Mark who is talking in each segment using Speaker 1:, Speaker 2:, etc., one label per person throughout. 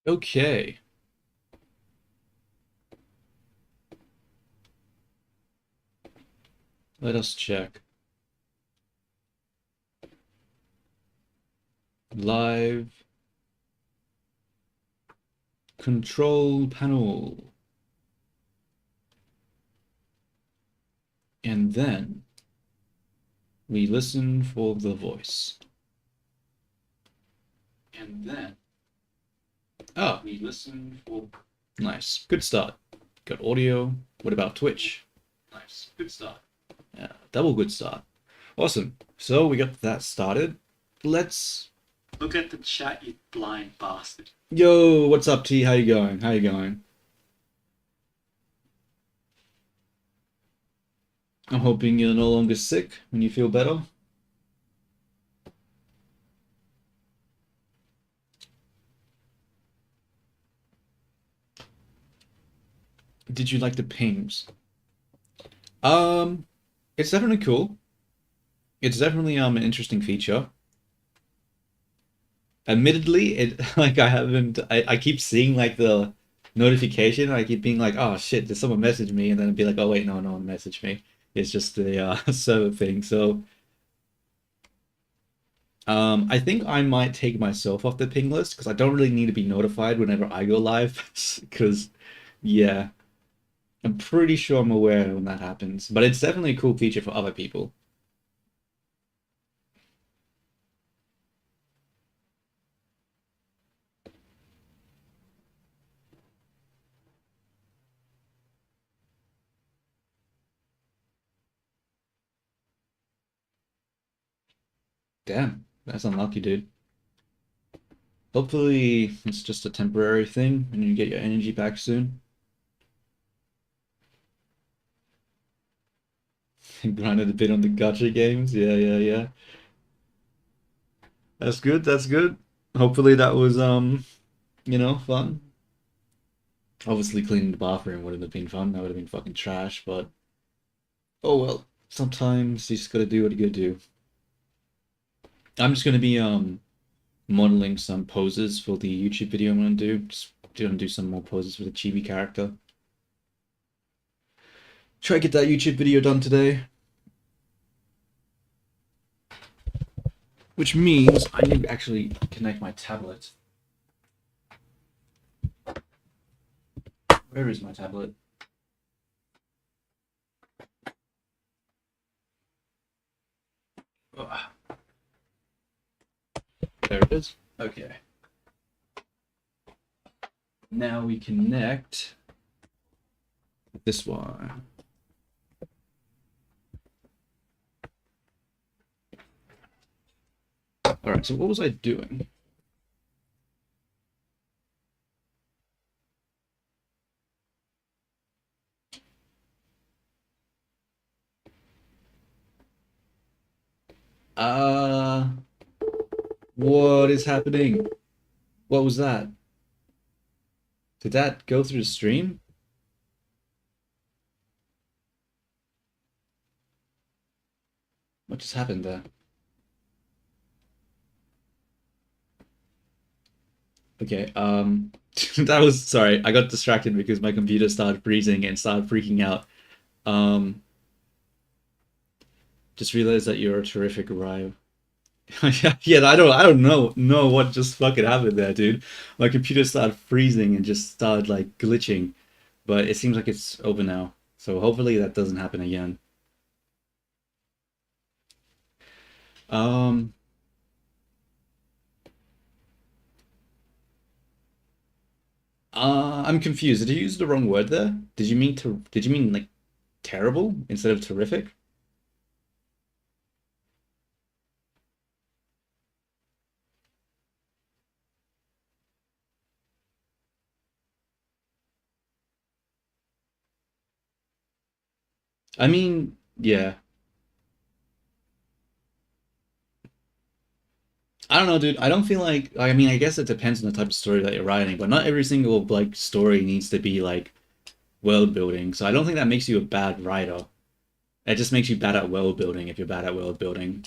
Speaker 1: Okay, let us check. Live control panel. And then we listen for the voice. And then, oh, we listen for. Nice. Good start. Got audio. What about Twitch? Nice. Good start. Yeah, double good start. Awesome. So we got that started. Let's.
Speaker 2: Look at the chat, you blind bastard.
Speaker 1: Yo, what's up, T? How you going? How you going? I'm hoping you're no longer sick when you feel better. Did you like the pings? Um, it's definitely cool. It's definitely an interesting feature. Admittedly, it like I haven't. I keep seeing like the notification. And I keep being like, oh shit, did someone message me? And then it'd be like, oh wait, no, no one messaged me. It's just the server thing. So I think I might take myself off the ping list because I don't really need to be notified whenever I go live. Because yeah, I'm pretty sure I'm aware when that happens. But it's definitely a cool feature for other people. Damn, that's unlucky, dude. Hopefully, it's just a temporary thing and you get your energy back soon. Grinded a bit on the gacha games. Yeah, yeah, yeah. That's good. That's good. Hopefully that was fun. Obviously cleaning the bathroom wouldn't have been fun. That would have been fucking trash, but oh well. Sometimes you just gotta do what you gotta do. I'm just gonna be modeling some poses for the YouTube video I'm gonna do. Just gonna do some more poses for the chibi character. Try to get that YouTube video done today. Which means I need to actually connect my tablet. Where is my tablet? Ugh. There it is. Okay. Now we connect this one. All right, so what was I doing? Uh, what is happening? What was that? Did that go through the stream? What just happened there? Okay, that was sorry, I got distracted because my computer started freezing and started freaking out. Um, just realized that you're a terrific Ryo. Yeah, yeah, I don't know what just fucking happened there, dude. My computer started freezing and just started like glitching, but it seems like it's over now. So hopefully that doesn't happen again. Um, I'm confused. Did you use the wrong word there? Did you mean like terrible instead of terrific? I mean, yeah. I don't know, dude. I don't feel like I mean, I guess it depends on the type of story that you're writing, but not every single like story needs to be like world building. So I don't think that makes you a bad writer. It just makes you bad at world building if you're bad at world building.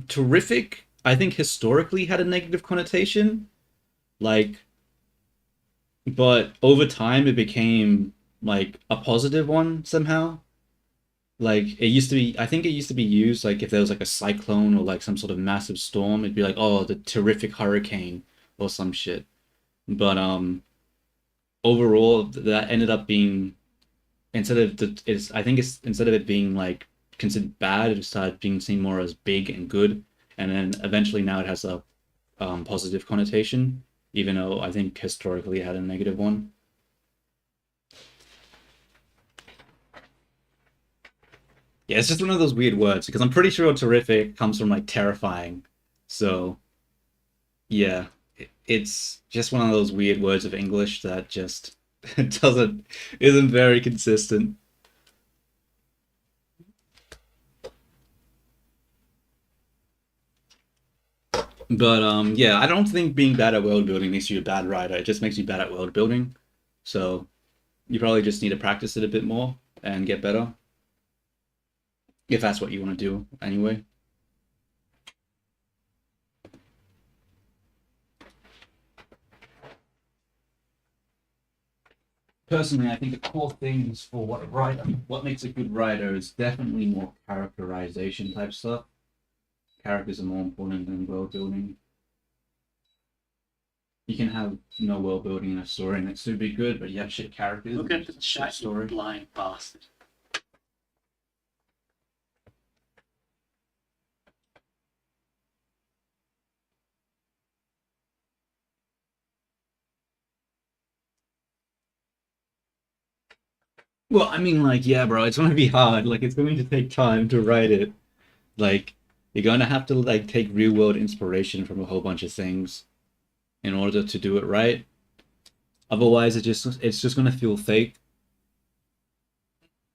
Speaker 1: Terrific. I think historically had a negative connotation, like, but over time it became like a positive one somehow. Like it used to be, I think it used to be used like if there was like a cyclone or like some sort of massive storm, it'd be like, oh, the terrific hurricane or some shit. But overall, that ended up being instead of it's I think it's instead of it being like considered bad, it started being seen more as big and good, and then eventually now it has a positive connotation, even though I think historically it had a negative one. Yeah, it's just one of those weird words because I'm pretty sure terrific comes from like terrifying. So yeah, it's just one of those weird words of English that just doesn't isn't very consistent. But yeah, I don't think being bad at world building makes you a bad writer. It just makes you bad at world building. So you probably just need to practice it a bit more and get better if that's what you want to do anyway. Personally, I think the core things for what makes a good writer is definitely more characterization type stuff. Characters are more important than world building. You can have no world building in a story and it still be good, but you have shit characters
Speaker 2: Look
Speaker 1: and
Speaker 2: at the
Speaker 1: it's a shit
Speaker 2: chat, you
Speaker 1: story.
Speaker 2: blind bastard.
Speaker 1: Well, I mean, like, yeah, bro, it's gonna be hard. Like, it's going to take time to write it. Like, you're gonna have to like take real world inspiration from a whole bunch of things in order to do it right. Otherwise, it's just gonna feel fake.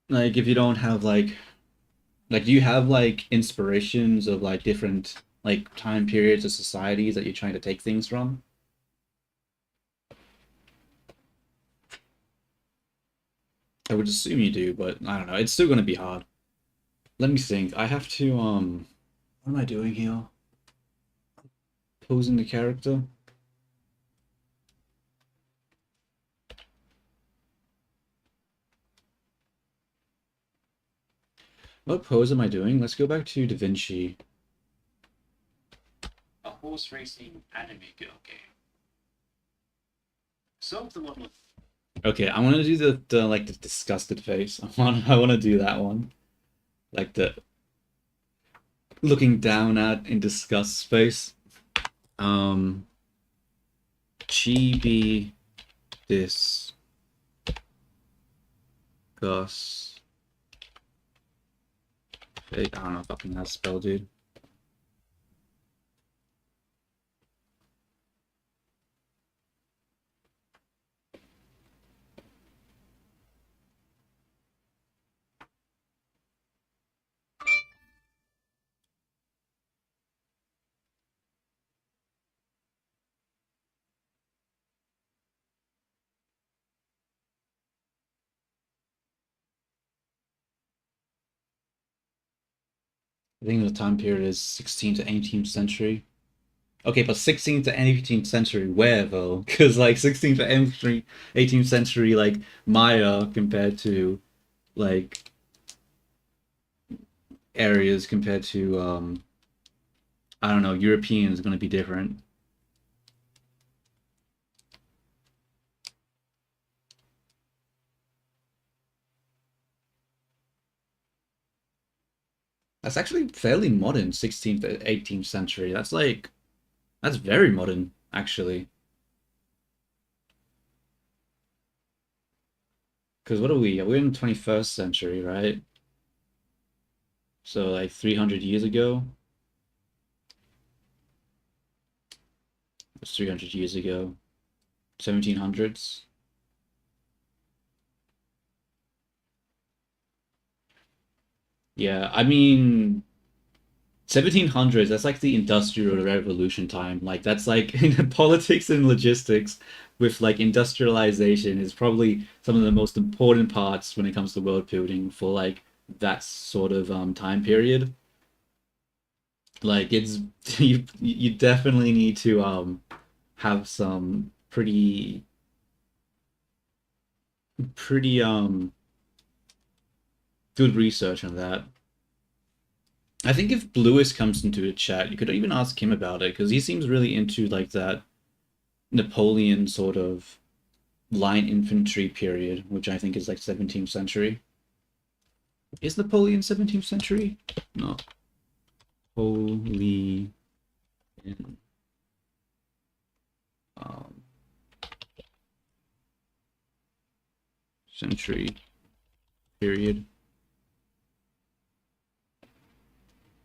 Speaker 1: Like, if you don't have do you have like inspirations of like different like time periods or societies that you're trying to take things from? I would assume you do, but I don't know. It's still gonna be hard. Let me think. I have to what am I doing here? Posing the character. What pose am I doing? Let's go back to Da Vinci.
Speaker 2: A horse racing anime girl game. Solve the model.
Speaker 1: Okay, I want to do the like the disgusted face. I want to do that one, like the looking down at in disgust face. Um, Chibi disgust. I don't know fucking how to spell, dude. I think the time period is 16th to 18th century. Okay, but 16th to 18th century where though? Because like 16th to 18th century like Maya compared to like areas compared to I don't know, European is going to be different. That's actually fairly modern, 16th to 18th century. That's very modern actually. Because what are we? We're in the 21st century, right? So like 300 years ago. It's 300 years ago. 1700s. Yeah, I mean 1700s, that's like the industrial revolution time. Like that's like in politics and logistics with like industrialization is probably some of the most important parts when it comes to world building for like that sort of time period. Like it's you definitely need to have some pretty good research on that. I think if Lewis comes into the chat, you could even ask him about it because he seems really into like that Napoleon sort of line infantry period, which I think is like 17th century. Is Napoleon 17th century? No. Napoleon. Um, century period.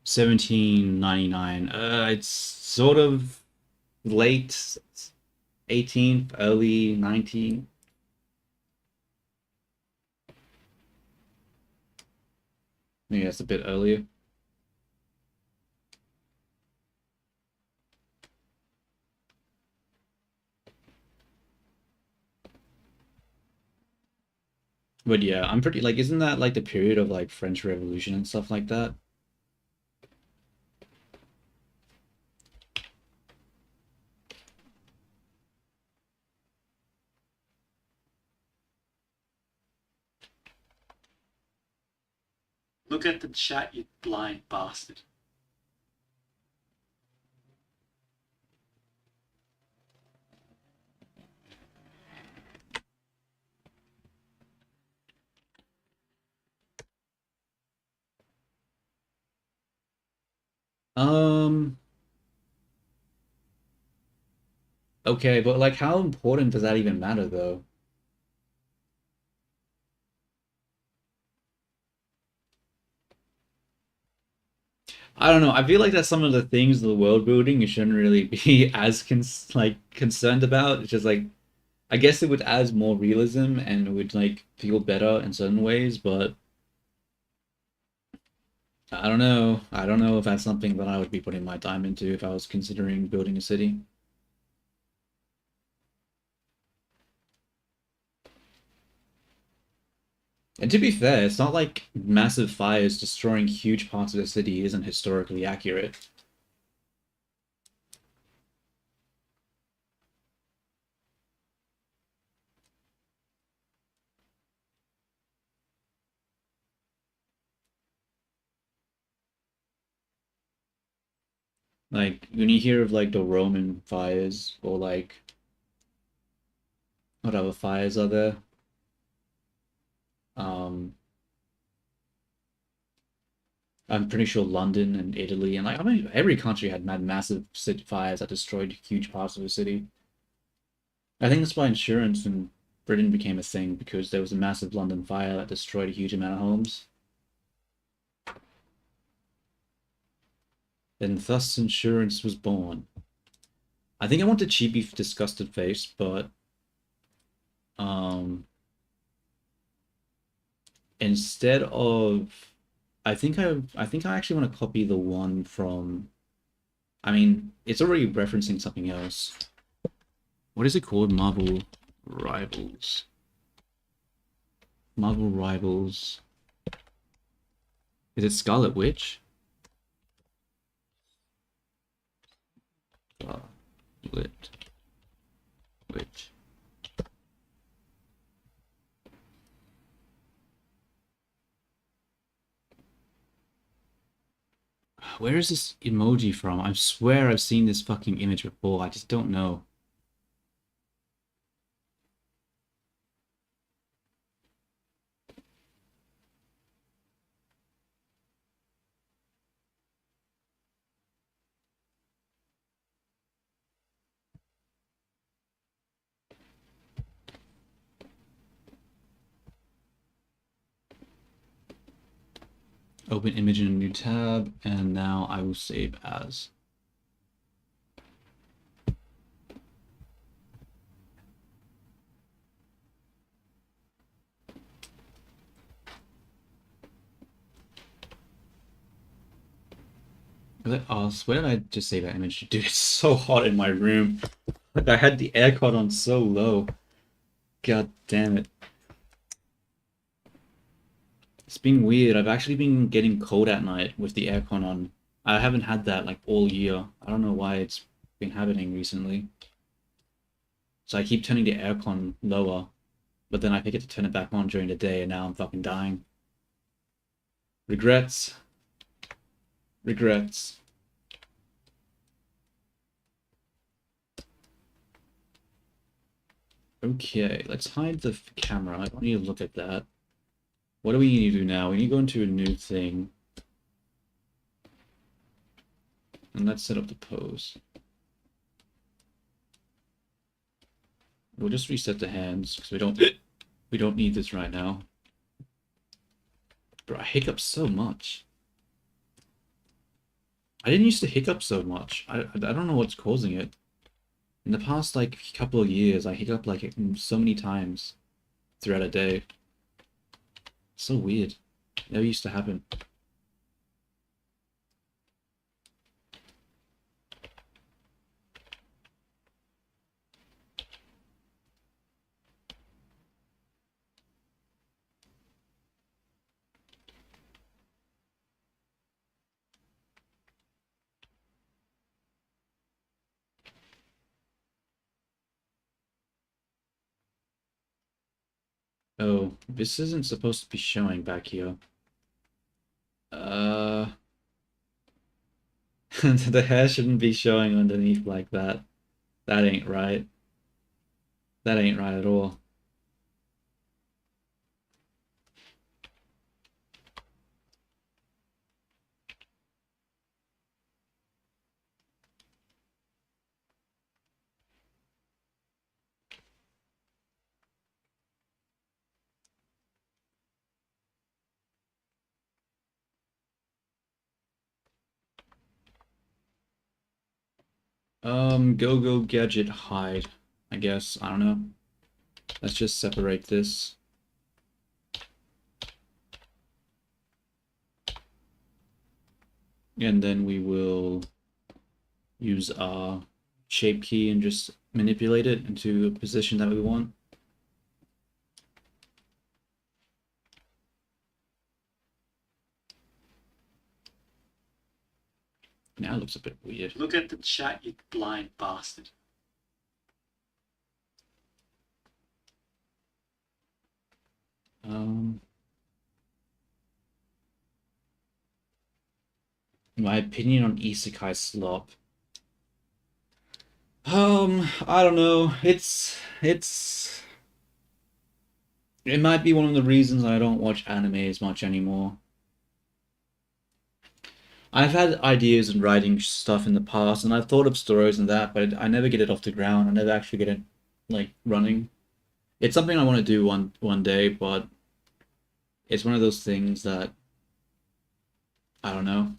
Speaker 1: 1799. It's sort of late 18th, early 19th. Maybe that's a bit earlier. But yeah, I'm pretty like, isn't that like the period of like French Revolution and stuff like that?
Speaker 2: Look at the chat, you blind bastard.
Speaker 1: Um, okay, but like how important does that even matter though? I don't know. I feel like that's some of the things of the world building you shouldn't really be as concerned about. It's just like I guess it would add more realism and it would like feel better in certain ways, but I don't know. I don't know if that's something that I would be putting my time into if I was considering building a city. And to be fair, it's not like massive fires destroying huge parts of the city isn't historically accurate. Like when you hear of like the Roman fires or like what other fires are there? Um, I'm pretty sure London and Italy and like I mean every country had massive city fires that destroyed huge parts of the city. I think that's why insurance in Britain became a thing because there was a massive London fire that destroyed a huge amount of homes. And thus insurance was born. I think I want a cheapy disgusted face, but um instead of I think I actually want to copy the one from I mean, it's already referencing something else. What is it called? Marvel Rivals. Marvel Rivals. Is it Scarlet Witch? Scarlet Witch. Where is this emoji from? I swear I've seen this fucking image before. I just don't know. Open image in a new tab, and now I will save as. Oh, where did I just save that image? Dude, it's so hot in my room. Like I had the aircon on so low. God damn it. It's been weird. I've actually been getting cold at night with the aircon on. I haven't had that like all year. I don't know why it's been happening recently. So I keep turning the aircon lower, but then I forget to turn it back on during the day, and now I'm fucking dying. Regrets. Regrets. Okay, let's hide the camera. I don't need to look at that. What do we need to do now? We need to go into a new thing. And let's set up the pose. We'll just reset the hands because we don't need this right now. Bro, I hiccup so much. I didn't used to hiccup so much. I don't know what's causing it. In the past like couple of years, I hiccup like so many times throughout a day. So weird. Never used to happen. Oh, this isn't supposed to be showing back here. Uh, the hair shouldn't be showing underneath like that. That ain't right. That ain't right at all. Go gadget hide. I guess. I don't know. Let's just separate this. And then we will use our shape key and just manipulate it into a position that we want. Now it looks a bit weird.
Speaker 2: Look at the chat, you blind bastard.
Speaker 1: My opinion on Isekai slop. I don't know. It might be one of the reasons I don't watch anime as much anymore. I've had ideas and writing stuff in the past, and I've thought of stories and that, but I never get it off the ground. I never actually get it like running. It's something I want to do one day, but it's one of those things that I don't know.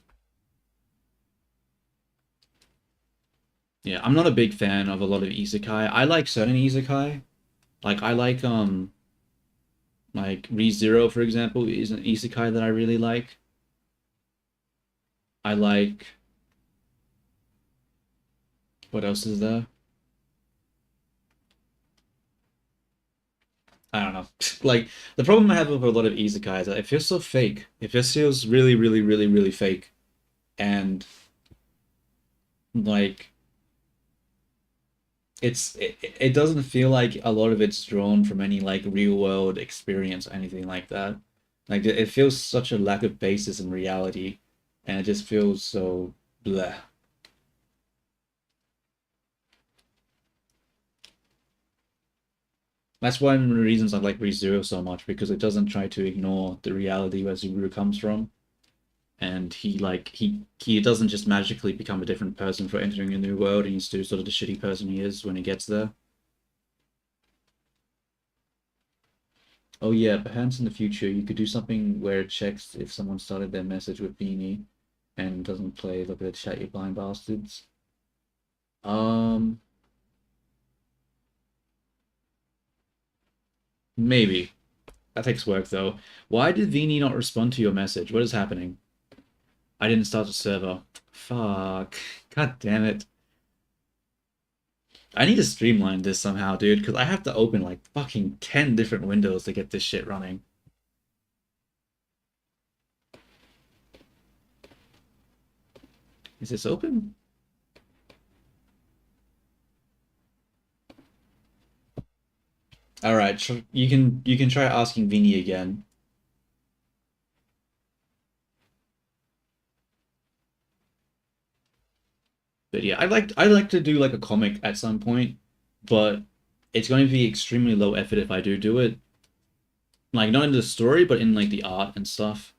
Speaker 1: Yeah, I'm not a big fan of a lot of isekai. I like certain isekai. Like I like ReZero, for example, is an isekai that I really like. I like what else is there? I don't know. Like the problem I have with a lot of isekai is that it feels so fake. It just feels really, really, really, really fake. And like it doesn't feel like a lot of it's drawn from any like real world experience or anything like that. Like it feels such a lack of basis in reality, and it just feels so bleh. That's one of the reasons I like ReZero so much because it doesn't try to ignore the reality where Zuburu comes from, and he doesn't just magically become a different person for entering a new world, and he's still sort of the shitty person he is when he gets there. Oh yeah, perhaps in the future you could do something where it checks if someone started their message with Beanie and doesn't play Look at the Chat, You Blind Bastards. Um, maybe. That takes work though. Why did Vini not respond to your message? What is happening? I didn't start a server. Fuck. God damn it. I need to streamline this somehow, dude, because I have to open like fucking 10 different windows to get this shit running. Is this open? All right, you can try asking Vinny again. But yeah, I'd like to do like a comic at some point, but it's going to be extremely low effort if I do it. Like not in the story, but in like the art and stuff.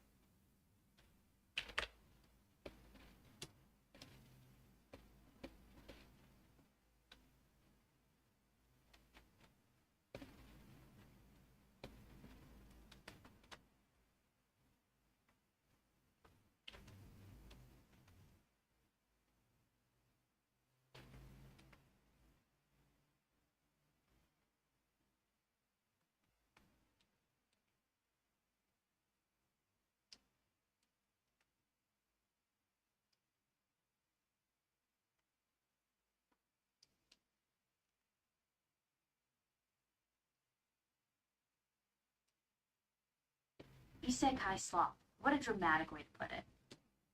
Speaker 3: Isekai slop. What a dramatic way to put it.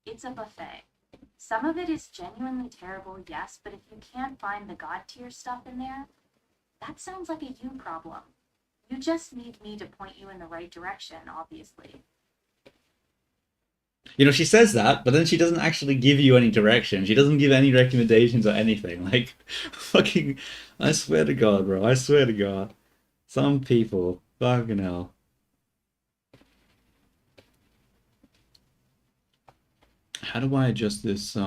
Speaker 3: It's a buffet. Some of it is genuinely terrible, yes, but if you can't find the god tier stuff in there, that sounds like a you problem. You just need me to point you in the right direction, obviously.
Speaker 1: You know, she says that, but then she doesn't actually give you any direction. She doesn't give any recommendations or anything. Like, fucking, I swear to God, bro. I swear to God. Some people, fucking hell. How do I adjust this? I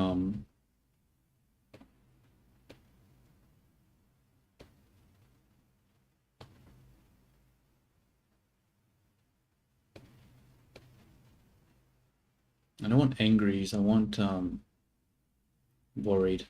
Speaker 1: don't want angries. I want worried.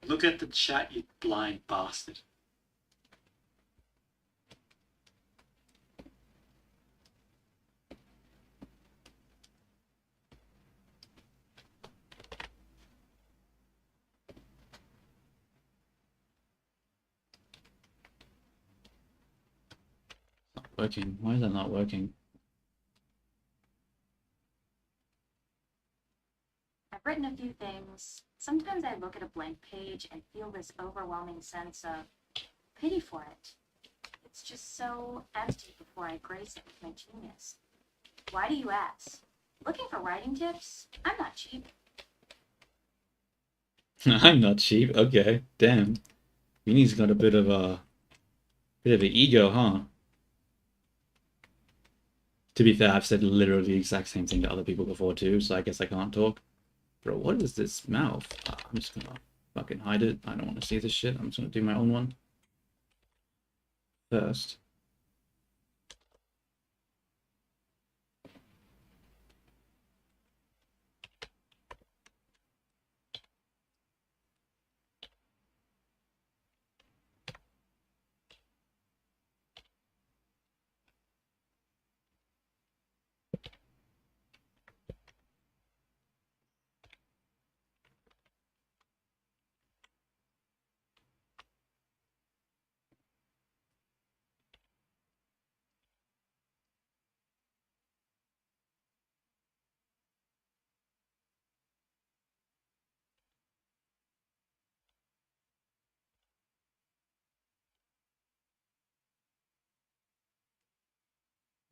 Speaker 2: Look at the chat, you blind bastard.
Speaker 1: Not working. Why is that not working?
Speaker 3: I've written a few things. Sometimes I look at a blank page and feel this overwhelming sense of pity for it. It's just so empty before I grace it with my genius. Why do you ask? Looking for writing tips? I'm not cheap.
Speaker 1: I'm not cheap. Okay, damn. Beanie's got a bit of an ego, huh? To be fair, I've said literally the exact same thing to other people before too, so I guess I can't talk. Bro, what is this mouth? I'm just gonna fucking hide it. I don't want to see this shit. I'm just gonna do my own one first.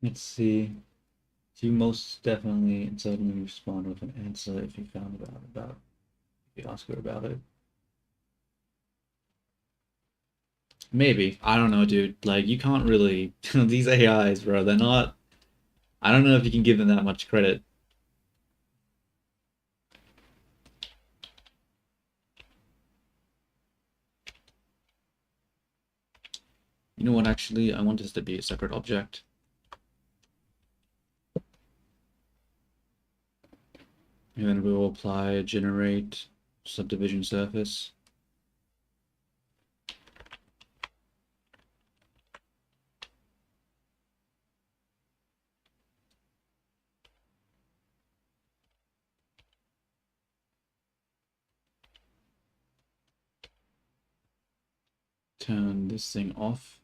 Speaker 1: Let's see. You most definitely and certainly respond with an answer if you found about if you ask her about it. Maybe. I don't know, dude. Like you can't really these AIs, bro, they're not I don't know if you can give them that much credit. You know what actually? I want this to be a separate object. And then we will apply generate subdivision surface. turn this thing off.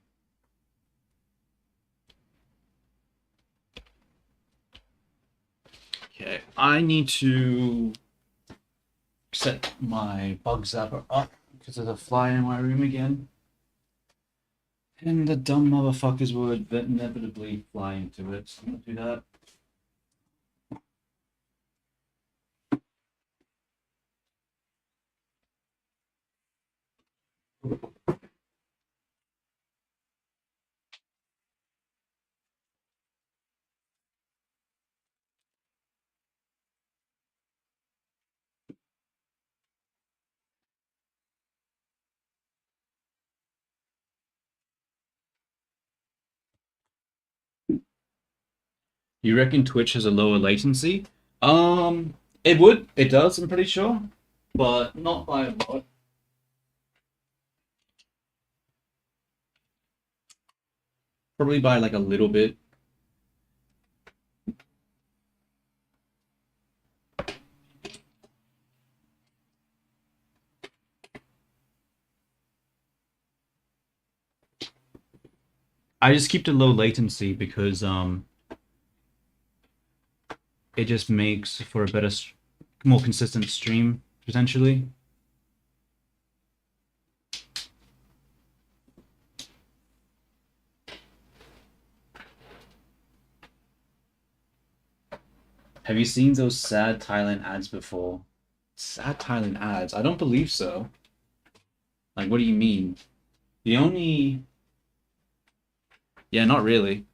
Speaker 1: Okay, I need to set my bug zapper up because there's a fly in my room again. And the dumb motherfuckers would inevitably fly into it, so I'm gonna do that. You reckon Twitch has a lower latency? It would. It does, I'm pretty sure. But not by a lot. Probably by like a little bit. I just keep the low latency because it just makes for a better, more consistent stream potentially. Have you seen those sad Thailand ads before? Sad Thailand ads? I don't believe so. Like, what do you mean? The only... Yeah, not really.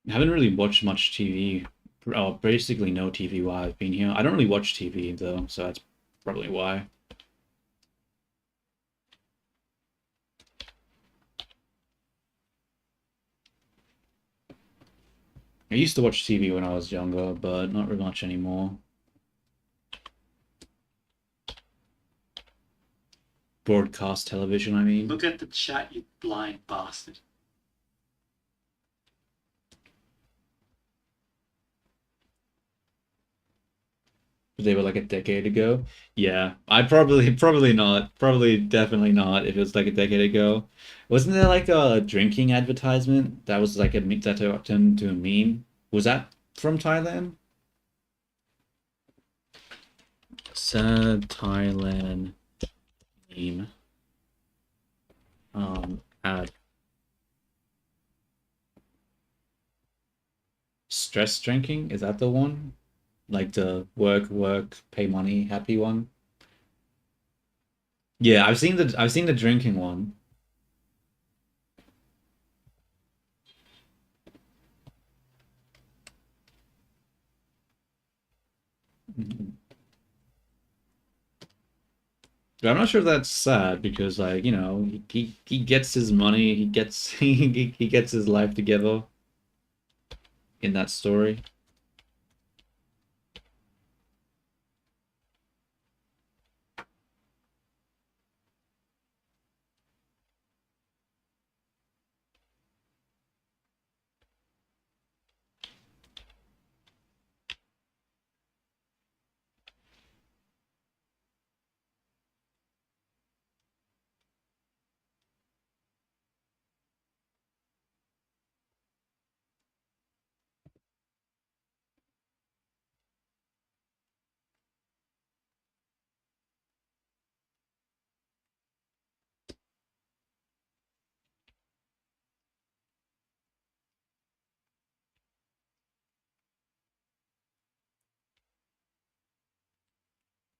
Speaker 1: I haven't really watched much TV. Oh, basically no TV while I've been here. I don't really watch TV though, so that's probably why. I used to watch TV when I was younger, but not really much anymore. Broadcast television, I mean.
Speaker 2: Look at the chat, you blind bastard.
Speaker 1: They were like a decade ago. Yeah, I probably not. Probably definitely not if it was like a decade ago. Wasn't there like a drinking advertisement that was like a that turned into a meme? Was that from Thailand? Sad Thailand meme. Ad. Stress drinking? Is that the one? Like the work, pay money, happy one? Yeah, I've seen the drinking one. Mhm. But I'm not sure if that's sad because like, you know, he gets his money, he gets he gets his life together in that story.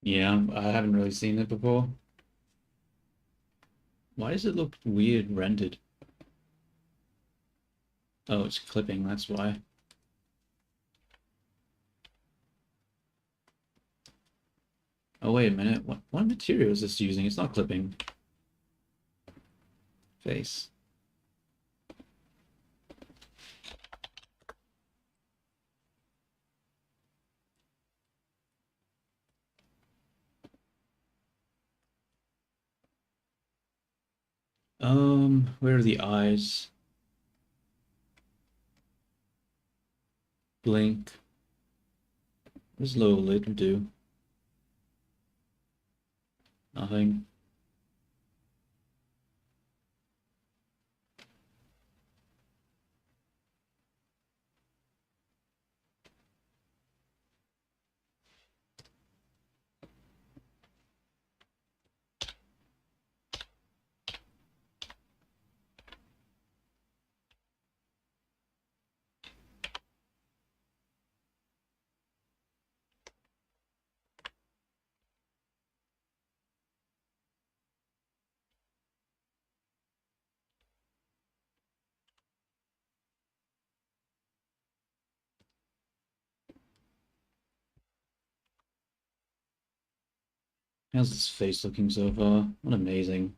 Speaker 1: Yeah, I haven't really seen it before. Why does it look weird rendered? Oh, it's clipping, that's why. Oh, wait a minute. What material is this using? It's not clipping. Face. Where are the eyes? Blink. What does lower lid do? Nothing. How's this face looking so far? What amazing.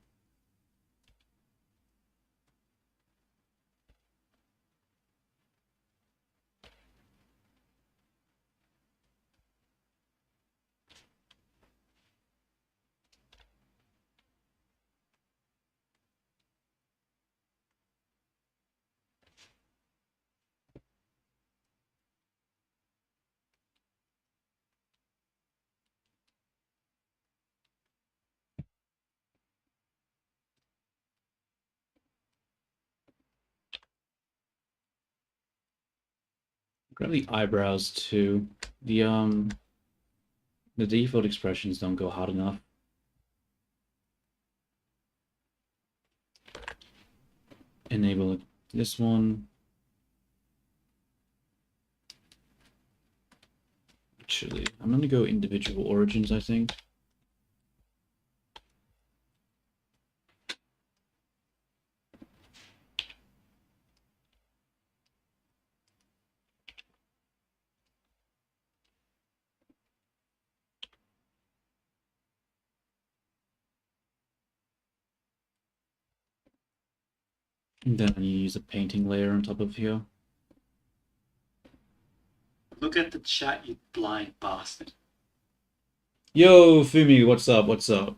Speaker 1: Grab the eyebrows too. The default expressions don't go hard enough. Enable this one. Actually, I'm gonna go individual origins, I think. And then I need to use a painting layer on top of here.
Speaker 2: Look at the chat, you blind bastard.
Speaker 1: Yo, Fumi, what's up? What's up?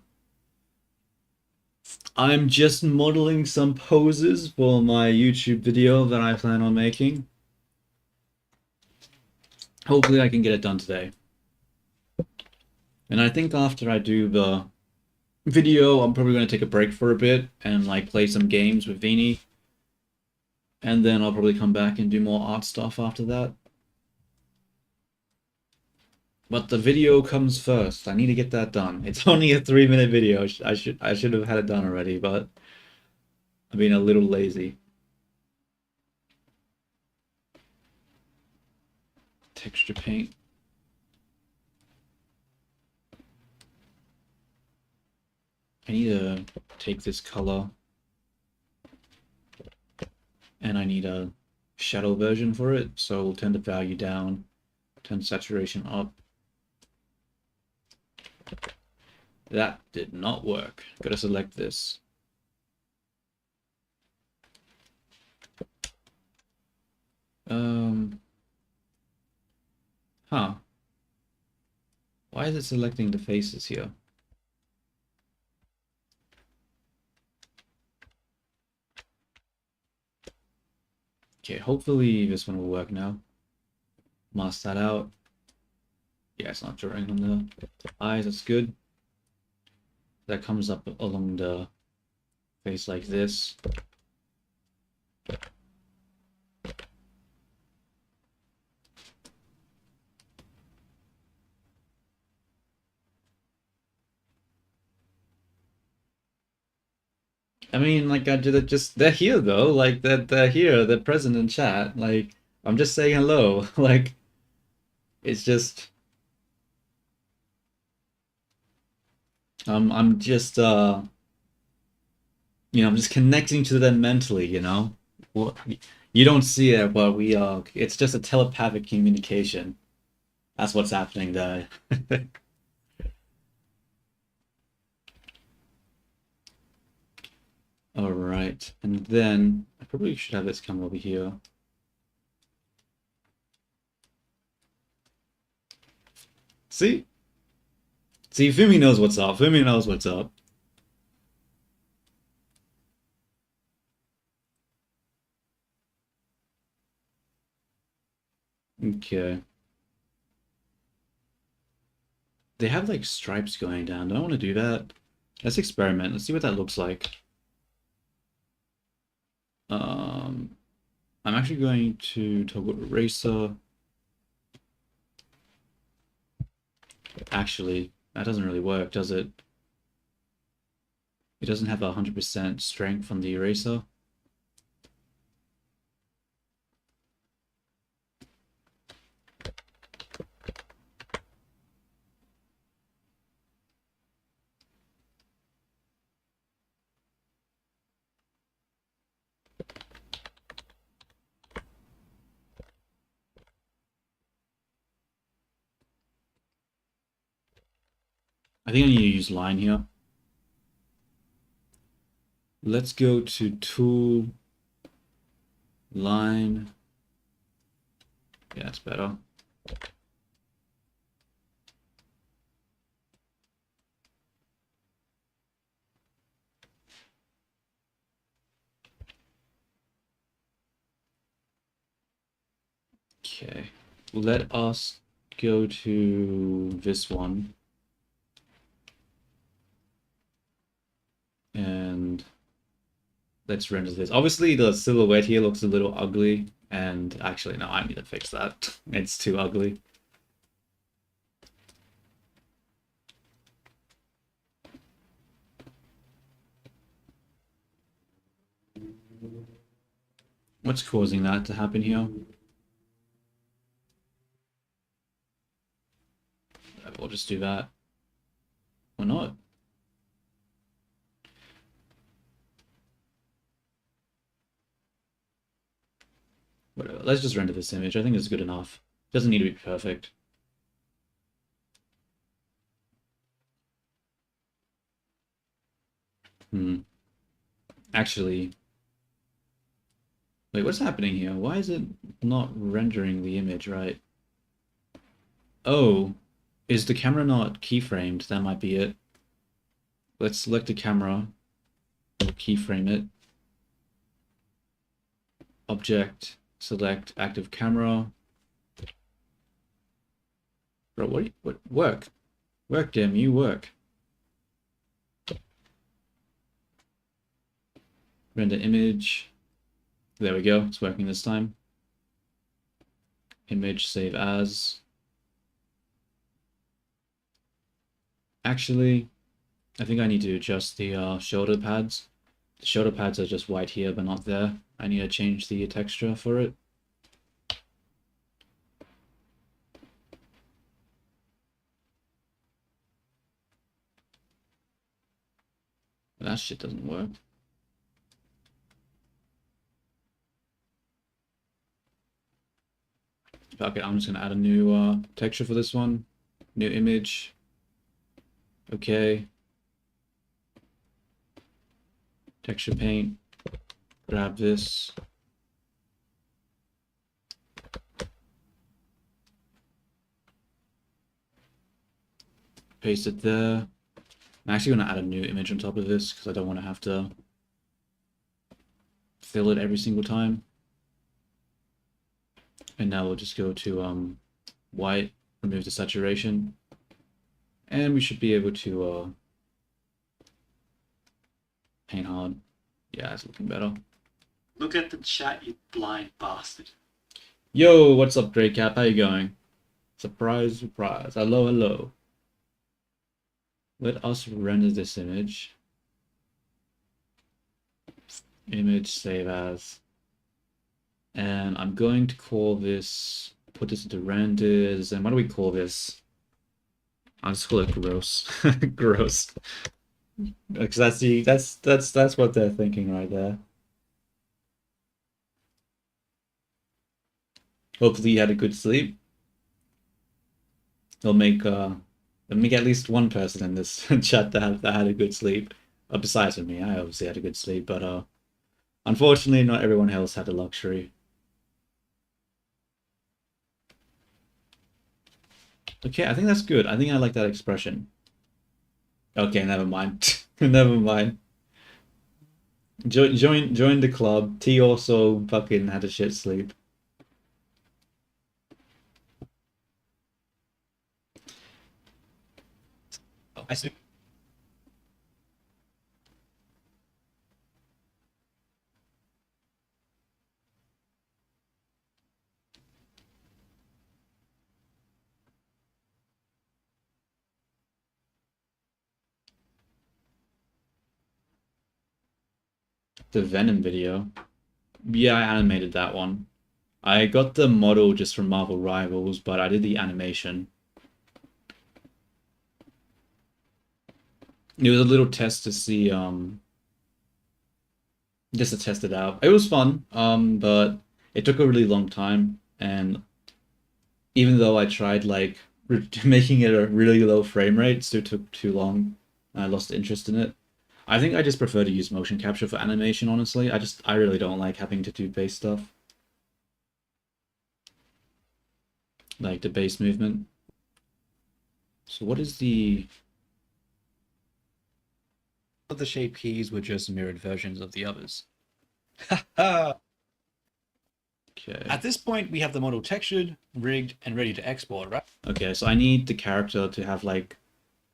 Speaker 1: I'm just modeling some poses for my YouTube video that I plan on making. Hopefully I can get it done today. And I think after I do the video, I'm probably going to take a break for a bit and like play some games with Vini. And then I'll probably come back and do more art stuff after that. But the video comes first. I need to get that done. It's only a 3-minute video. I should have had it done already, but I'm being a little lazy. Texture paint. I need to take this color and I need a shadow version for it, so we'll turn the value down, turn saturation up. That did not work. Gotta select this. Huh. Why is it selecting the faces here? Okay, hopefully this one will work now. Mask that out. Yeah, it's not drawing on the eyes, that's good. That comes up along the face like this. I mean, like, I just they're here though. Like, they're here. They're present in chat. Like, I'm just saying hello. Like, it's just I'm just you know, I'm just connecting to them mentally. You know, well, you don't see it, but we are. It's just a telepathic communication. That's what's happening there. All right, and then I probably should have this come over here. See? See, Fumi knows what's up. Fumi knows what's up. Okay. They have like stripes going down. Do I want to do that? Let's experiment. Let's see what that looks like. I'm actually going to toggle eraser. Actually, that doesn't really work, does it? It doesn't have 100% strength on the eraser. I think I need to use line here. Let's go to tool, line. Yeah, that's better. Okay, let us go to this one. And let's render this. Obviously, the silhouette here looks a little ugly. And actually, no, I need to fix that. It's too ugly. What's causing that to happen here? We'll just do that. Or not. Whatever. Let's just render this image. I think it's good enough. Doesn't need to be perfect. Actually, wait, what's happening here? Why is it not rendering the image right? Oh, is the camera not keyframed? That might be it. Let's select the camera. We'll keyframe it. Object, select active camera. Bro, what work? Work, damn you, work. Render image. There we go, it's working this time. Image, save as. Actually, I think I need to adjust the shoulder pads. The shoulder pads are just white here, but not there. I need to change the texture for it. That shit doesn't work. Okay, I'm just gonna add a new texture for this one. New image. Okay. Texture paint. Grab this. Paste it there. I'm actually going to add a new image on top of this because I don't want to have to fill it every single time. And now we'll just go to white, remove the saturation, and we should be able to paint hard. Yeah, it's looking better.
Speaker 2: Look at the chat, you blind bastard.
Speaker 1: Yo, what's up, Drake Cap? How you going? Surprise, surprise. Hello, hello. Let us render this image. Image, save as. And I'm going to call this, put this into renders, and what do we call this? I'll just call it gross. Gross. Because that's what they're thinking right there. Hopefully you had a good sleep. They'll make at least one person in this chat that had a good sleep. Besides from me, I obviously had a good sleep, but unfortunately not everyone else had the luxury. Okay, I think that's good. I think I like that expression. Okay, never mind. Never mind. Join the club. T also fucking had a shit sleep. I see. The Venom video. Yeah, I animated that one. I got the model just from Marvel Rivals, but I did the animation. It was a little test to see, just to test it out. It was fun, but it took a really long time, and even though I tried like making it a really low frame rate, it still took too long. And I lost interest in it. I think I just prefer to use motion capture for animation, honestly. I really don't like having to do base stuff. Like the base movement. So what is the... The shape keys were just mirrored versions of the others. Okay.
Speaker 4: At this point, we have the model textured, rigged, and ready to export, right?
Speaker 1: Okay, so I need the character to have like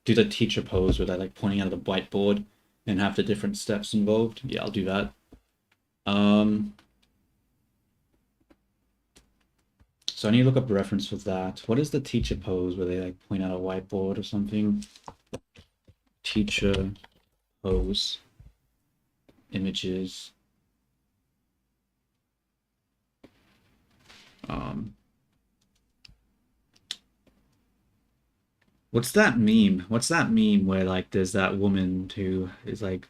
Speaker 1: do the teacher pose where they're like pointing out of the whiteboard and have the different steps involved. Yeah, I'll do that. So I need to look up a reference for that. What is the teacher pose where they like point out a whiteboard or something? Teacher pose. Images. What's that meme? What's that meme where like there's that woman who is like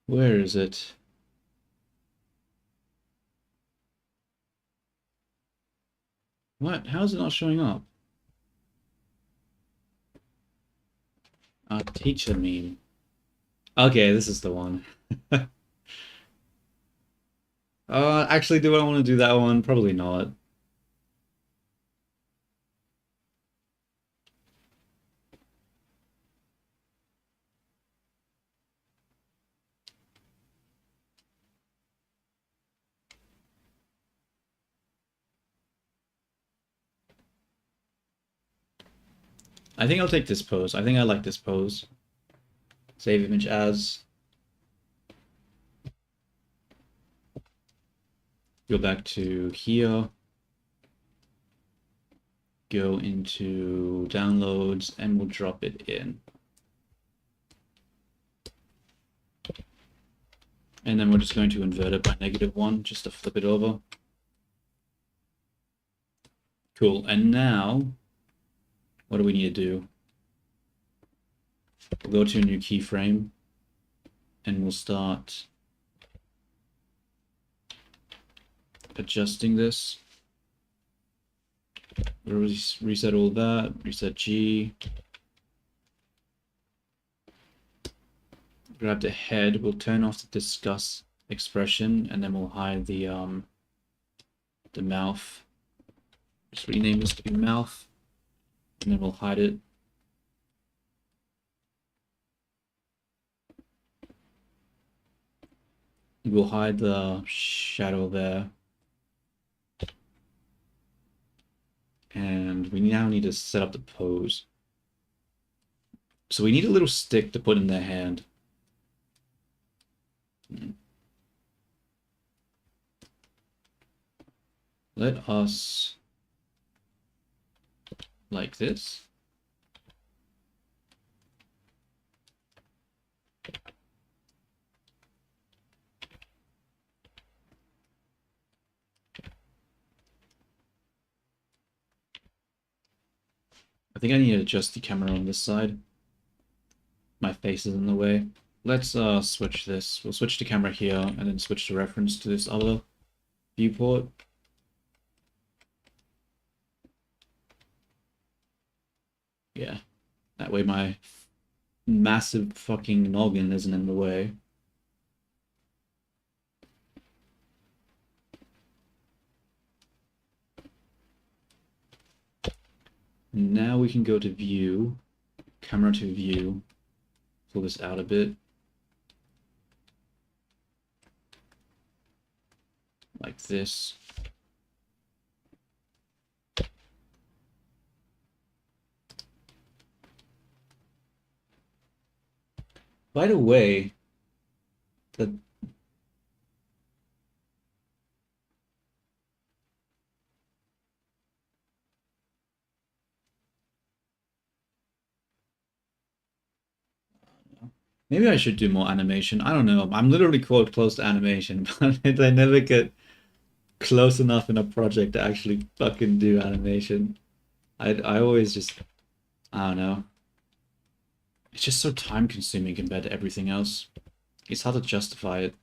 Speaker 1: where is it? What? How is it not showing up? Teacher meme. Okay, this is the one. Actually, do I want to do that one? Probably not. I think I'll take this pose. I think I like this pose. Save image as. Go back to here. Go into downloads and we'll drop it in. And then we're just going to invert it by -1 just to flip it over. Cool. And now, what do we need to do? We'll go to a new keyframe and we'll start adjusting this. We'll reset all that, reset G. Grab the head, we'll turn off the discuss expression and then we'll hide the mouth. Just rename this to be mouth and then we'll hide it. We'll hide the shadow there. And we now need to set up the pose. So we need a little stick to put in their hand. Let us, like this. I think I need to adjust the camera on this side. My face is in the way. Let's switch this. We'll switch the camera here and then switch the reference to this other viewport. Yeah, that way my massive fucking noggin isn't in the way. Now we can go to view, camera to view, pull this out a bit. Like this. By the way, the maybe I should do more animation. I don't know. I'm literally quite close to animation, but I never get close enough in a project to actually fucking do animation. I always just, I don't know. It's just so time consuming compared to everything else. It's hard to justify it.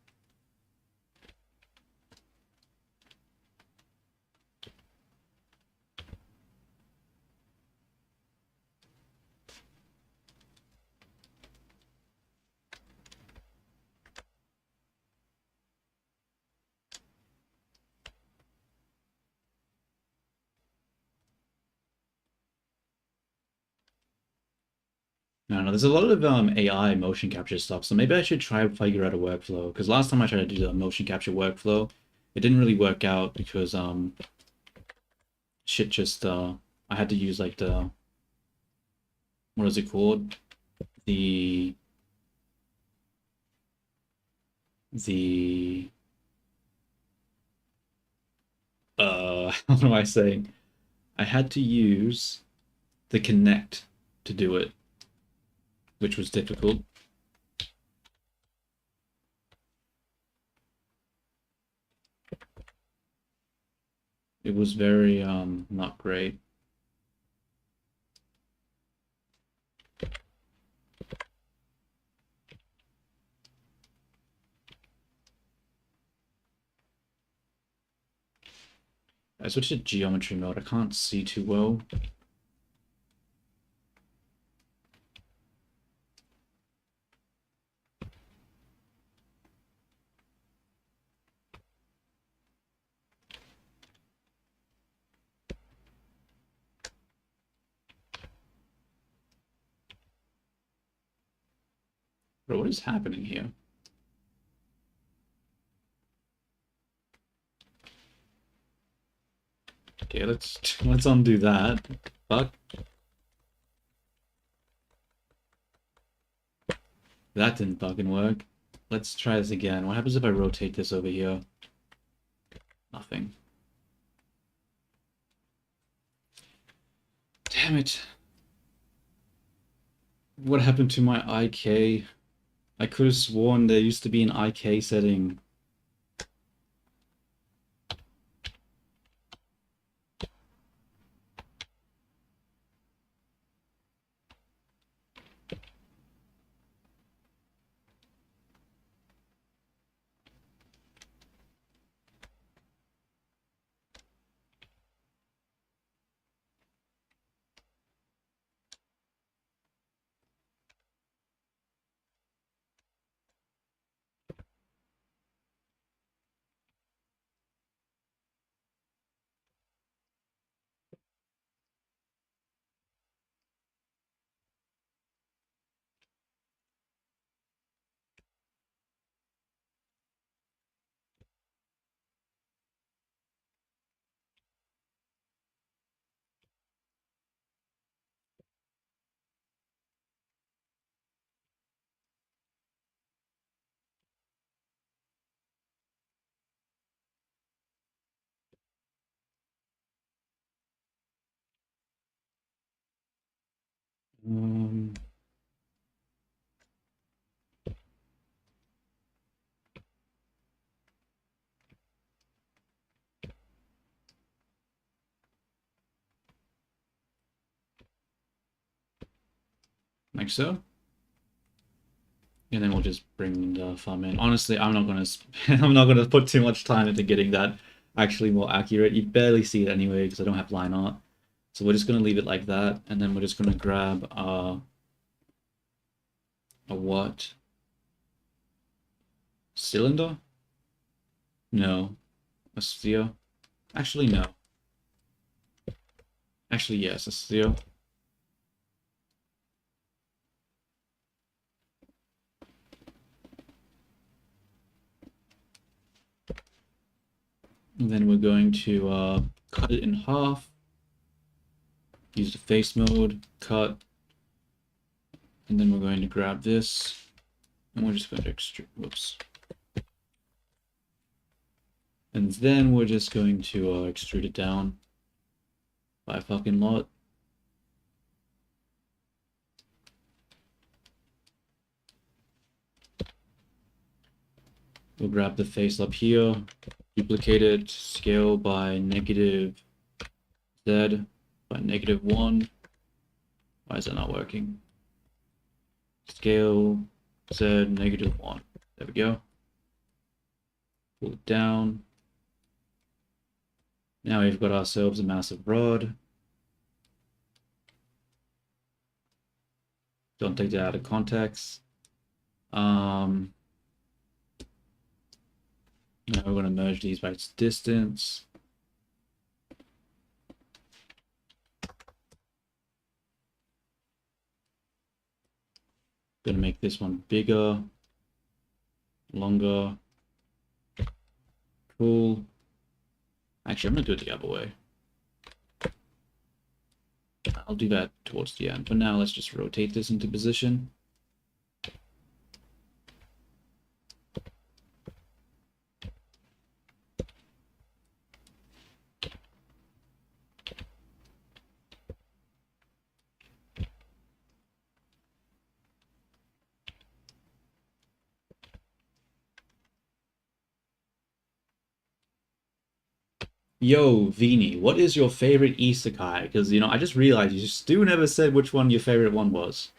Speaker 1: I don't know, there's a lot of AI motion capture stuff, so maybe I should try and figure out a workflow. Because last time I tried to do the motion capture workflow, it didn't really work out because shit just I had to use like the, what is it called? The what am I saying? I had to use the Kinect to do it, which was difficult. It was very not great. I switched to geometry mode. I can't see too well. Bro, what is happening here? Okay, let's undo that. Fuck. That didn't fucking work. Let's try this again. What happens if I rotate this over here? Nothing. Damn it. What happened to my IK? I could have sworn there used to be an IK setting. Um, like so. And then we'll just bring the thumb in. Honestly, I'm not gonna I'm not gonna put too much time into getting that actually more accurate. You barely see it anyway because I don't have line art. So we're just gonna leave it like that, and then we're just gonna grab a what? Cylinder? No. A sphere? Actually, no. Actually, yes, a sphere. And then we're going to cut it in half. Use the face mode, cut. And then we're going to grab this. And we're just going to extrude. Whoops. And then we're just going to extrude it down by a fucking lot. We'll grab the face up here, duplicate it, scale by -Z by -1. Why is that not working? Scale Z -1. There we go. Pull it down. Now we've got ourselves a massive rod. Don't take that out of context. Now we're going to merge these by its distance. Going to make this one bigger, longer. Cool. Actually, I'm going to do it the other way. I'll do that towards the end. But now let's just rotate this into position. Yo, Vini, what is your favorite isekai? Because, I just realized you still never said which one your favorite one was.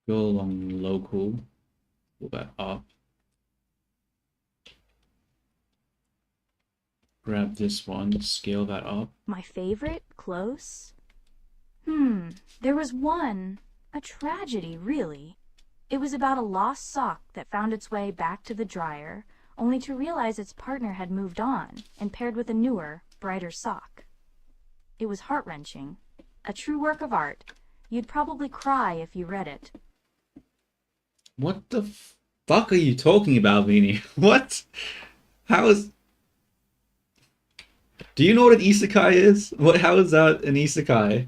Speaker 1: Go along local, pull that up. Grab this one, scale that up.
Speaker 5: My favorite? Close? There was one. A tragedy, really. It was about a lost sock that found its way back to the dryer, only to realize its partner had moved on and paired with a newer, brighter sock. It was heart-wrenching. A true work of art. You'd probably cry if you read it.
Speaker 1: What the fuck are you talking about, Vini? What? How is... Do you know what an isekai is? How is that an isekai?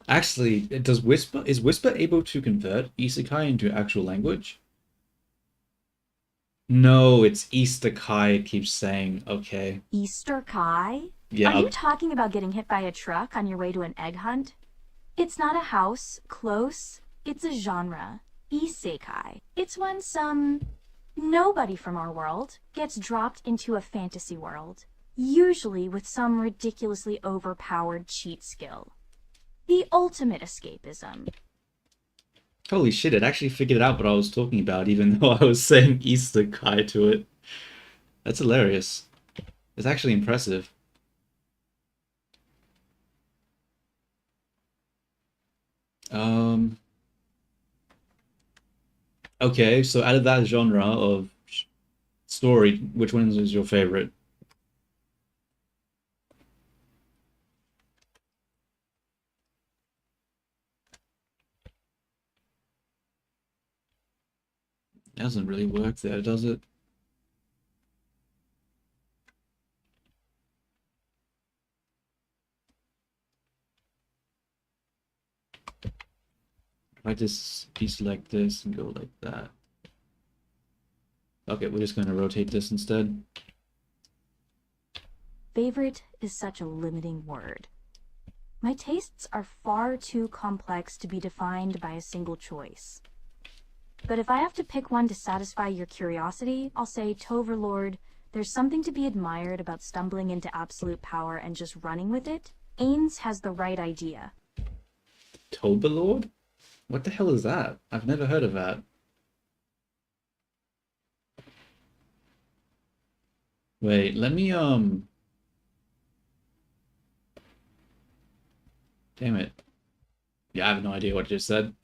Speaker 1: Actually, is Whisper able to convert isekai into actual language? No, it's Easter Kai, it keeps saying. Okay.
Speaker 5: Easter Kai?
Speaker 1: Yeah.
Speaker 5: Are you talking about getting hit by a truck on your way to an egg hunt? It's not a house, close. It's a genre. Isekai. It's when some nobody from our world gets dropped into a fantasy world, usually with some ridiculously overpowered cheat skill. The ultimate escapism.
Speaker 1: Holy shit, it actually figured out what I was talking about, even though I was saying Easter Kai to it. That's hilarious. It's actually impressive. Okay, so out of that genre of story, which one is your favorite? Doesn't really work there, does it? If I just deselect this and go like that. Okay, we're just going to rotate this instead.
Speaker 5: Favorite is such a limiting word. My tastes are far too complex to be defined by a single choice. But if I have to pick one to satisfy your curiosity, I'll say Toverlord. There's something to be admired about stumbling into absolute power and just running with it. Ains has the right idea.
Speaker 1: Toverlord? What the hell is that? I've never heard of that. Wait, let me damn it. Yeah, I have no idea what I just said.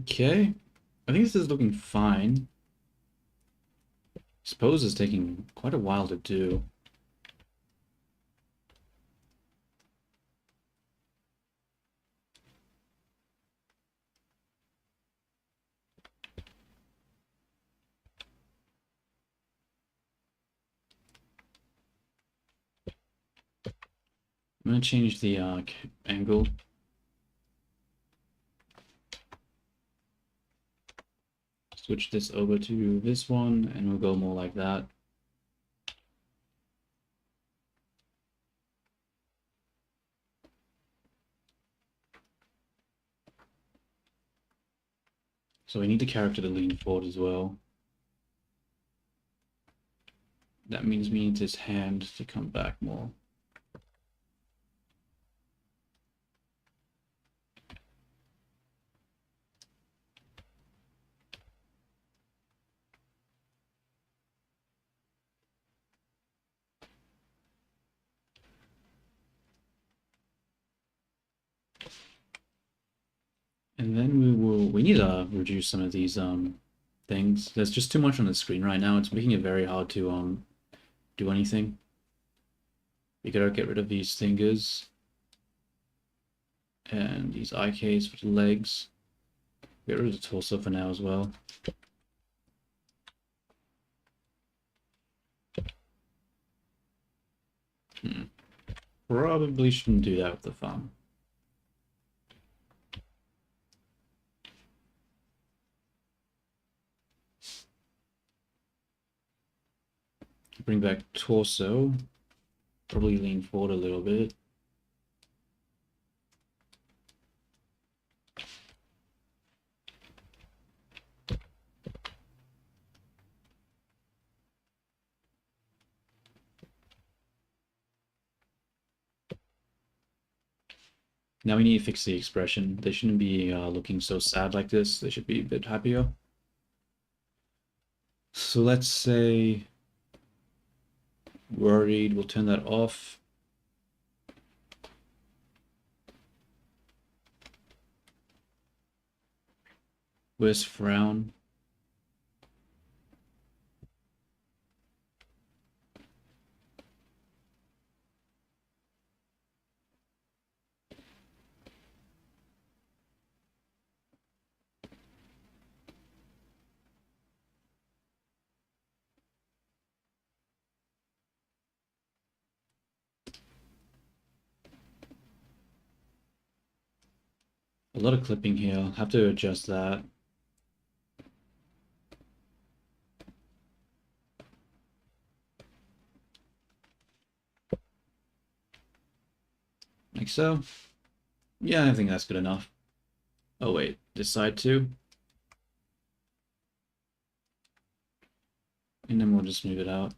Speaker 1: Okay. I think this is looking fine. Suppose it's taking quite a while to do. I'm gonna change the angle. Switch this over to this one, and we'll go more like that. So we need the character to lean forward as well. That means we need his hand to come back more. And then we need to reduce some of these things. There's just too much on the screen right now. It's making it very hard to do anything. We gotta get rid of these fingers and these IKs for the legs. Get rid of the torso for now as well. Probably shouldn't do that with the thumb. Bring back torso. Probably lean forward a little bit. Now we need to fix the expression. They shouldn't be looking so sad like this. They should be a bit happier. So let's say worried. We'll turn that off. Where's frown? A lot of clipping here. I'll have to adjust that. Like so. Yeah, I think that's good enough. Oh wait, this side too. And then we'll just move it out.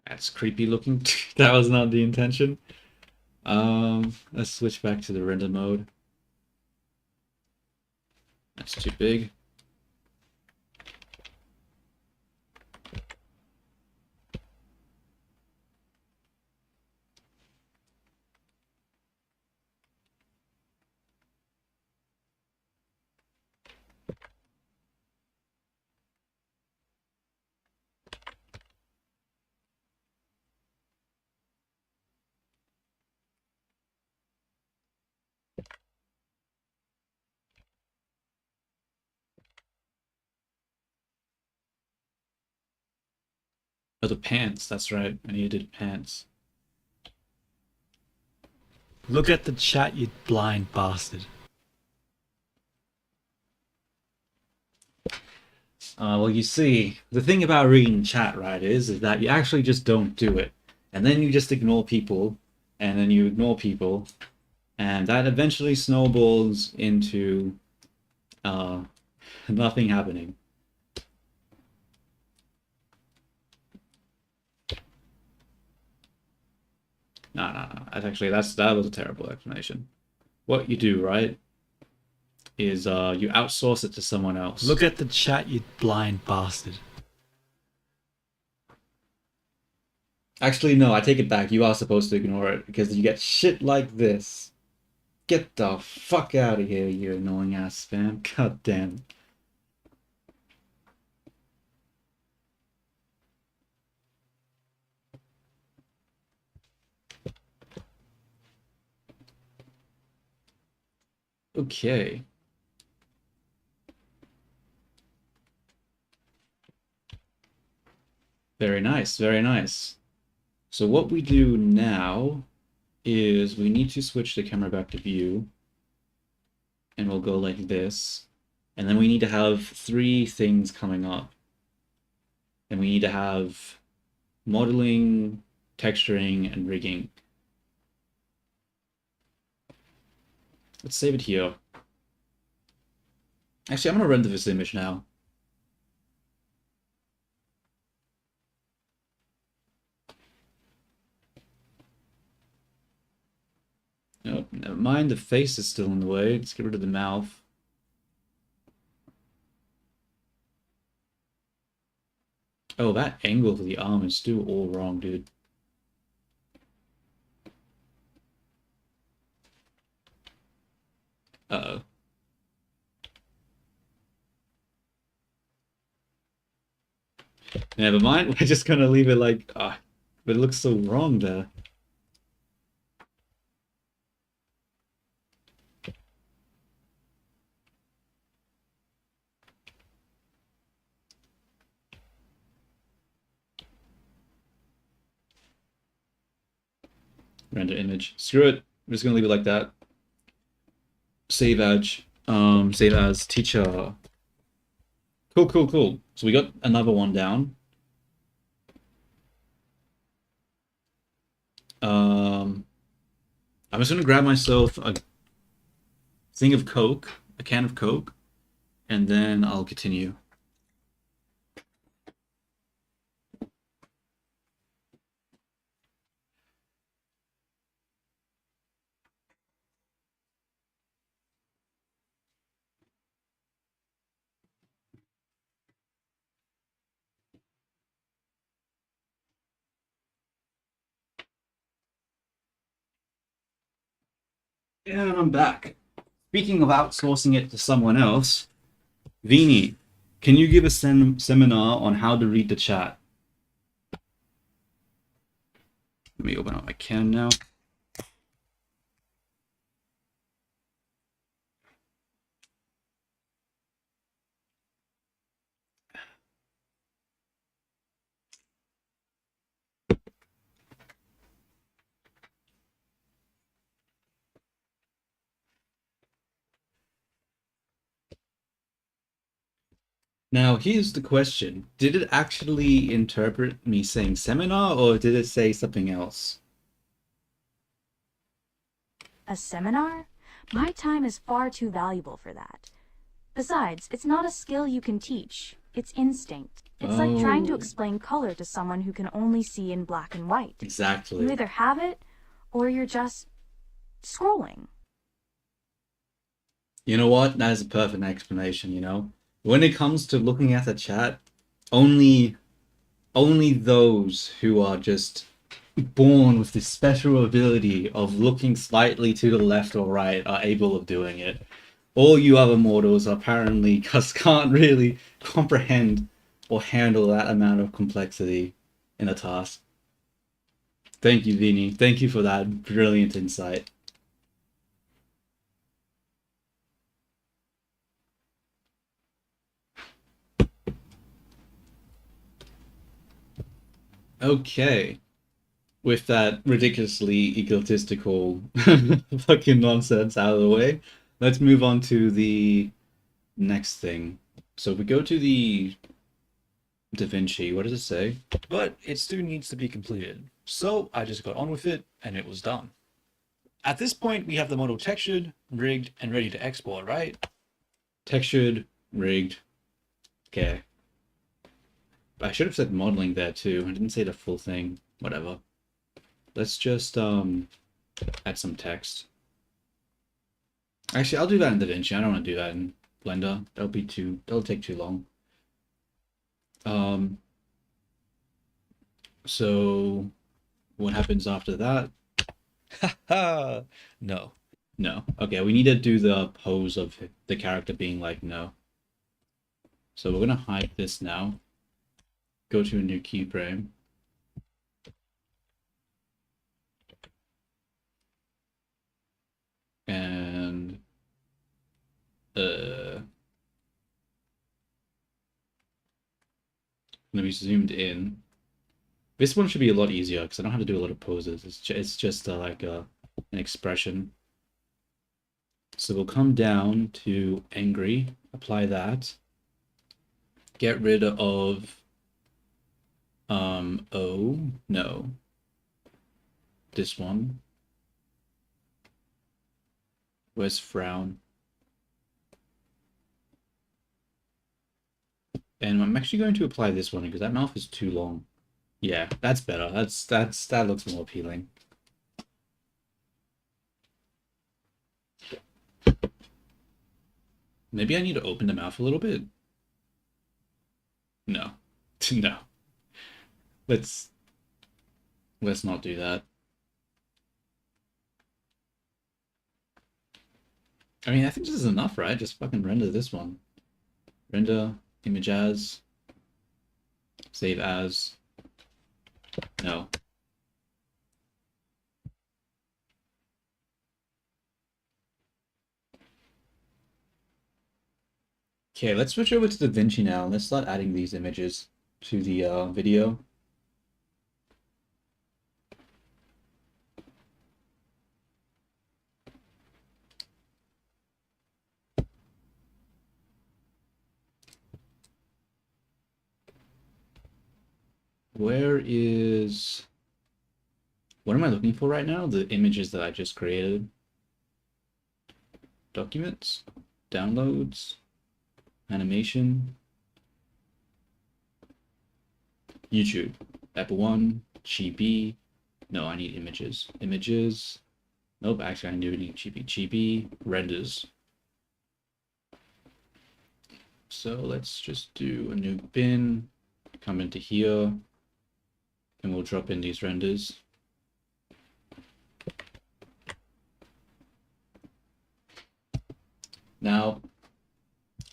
Speaker 1: That's creepy looking. That was not the intention. Let's switch back to the render mode. That's too big.
Speaker 4: Oh, the pants. That's right. I needed pants.
Speaker 2: Look at the chat, you blind bastard.
Speaker 1: Well, you see, the thing about reading chat, right, is that you actually just don't do it. And then you just ignore people, and then you ignore people, and that eventually snowballs into nothing happening. No. That was a terrible explanation. What you do, right, is you outsource it to someone else.
Speaker 2: Look at the chat, you blind bastard.
Speaker 1: Actually, no, I take it back. You are supposed to ignore it because you get shit like this. Get the fuck out of here, you annoying ass spam. God damn. Okay. Very nice, very nice. So what we do now is we need to switch the camera back to view. And we'll go like this. And then we need to have 3 things coming up. And we need to have modeling, texturing, and rigging. Let's save it here. Actually, I'm gonna render this image now. Nope, never mind, the face is still in the way. Let's get rid of the mouth. Oh, that angle for the arm is still all wrong, dude. Uh-oh. Never mind, we're just gonna leave it like, but it looks so wrong there. Render image. Screw it. I'm just gonna leave it like that. Save as teacher. Cool. So we got another one down. I'm just gonna grab myself a thing of Coke, a can of Coke, and then I'll continue. And I'm back. Speaking of outsourcing it to someone else, Vini, can you give a seminar on how to read the chat? Let me open up my cam now. Now, here's the question. Did it actually interpret me saying seminar, or did it say something else?
Speaker 5: A seminar? My time is far too valuable for that. Besides, it's not a skill you can teach. It's instinct. It's like trying to
Speaker 1: Oh.
Speaker 5: explain color to someone who can only see in black and white.
Speaker 1: Exactly.
Speaker 5: You either have it, or you're just scrolling.
Speaker 1: You know what? That is a perfect explanation, you know? When it comes to looking at the chat, only those who are just born with this special ability of looking slightly to the left or right are able of doing it. All you other mortals apparently just can't really comprehend or handle that amount of complexity in a task. Thank you, Vini. Thank you for that brilliant insight. Okay. With that ridiculously egotistical fucking nonsense out of the way, let's move on to the next thing. So if we go to the DaVinci, what does it say?
Speaker 4: But it still needs to be completed. So I just got on with it, and it was done. At this point, we have the model textured, rigged, and ready to export, right?
Speaker 1: Textured, rigged. Okay. I should have said modeling there too. I didn't say the full thing. Whatever. Let's just add some text. Actually, I'll do that in DaVinci. I don't want to do that in Blender. That'll take too long. So what happens after that?
Speaker 4: Haha. No.
Speaker 1: No. Okay, we need to do the pose of the character being like no. So we're gonna hide this now. Go to a new keyframe. And gonna be zoomed in. This one should be a lot easier because I don't have to do a lot of poses. It's just like an expression. So we'll come down to angry, apply that. Get rid of oh no. This one. Where's frown? And I'm actually going to apply this one because that mouth is too long. Yeah, that's better. That looks more appealing. Maybe I need to open the mouth a little bit. No. No. Let's not do that. I mean, I think this is enough, right? Just fucking render this one. Render, image as, save as. No. Okay, let's switch over to DaVinci now. Let's start adding these images to the video. Where is... What am I looking for right now? The images that I just created. Documents, downloads, animation, YouTube, Apple One, Chibi. No, I need images. Images. Nope, actually I do need Chibi. Chibi, renders. So let's just do a new bin, come into here, and we'll drop in these renders. Now,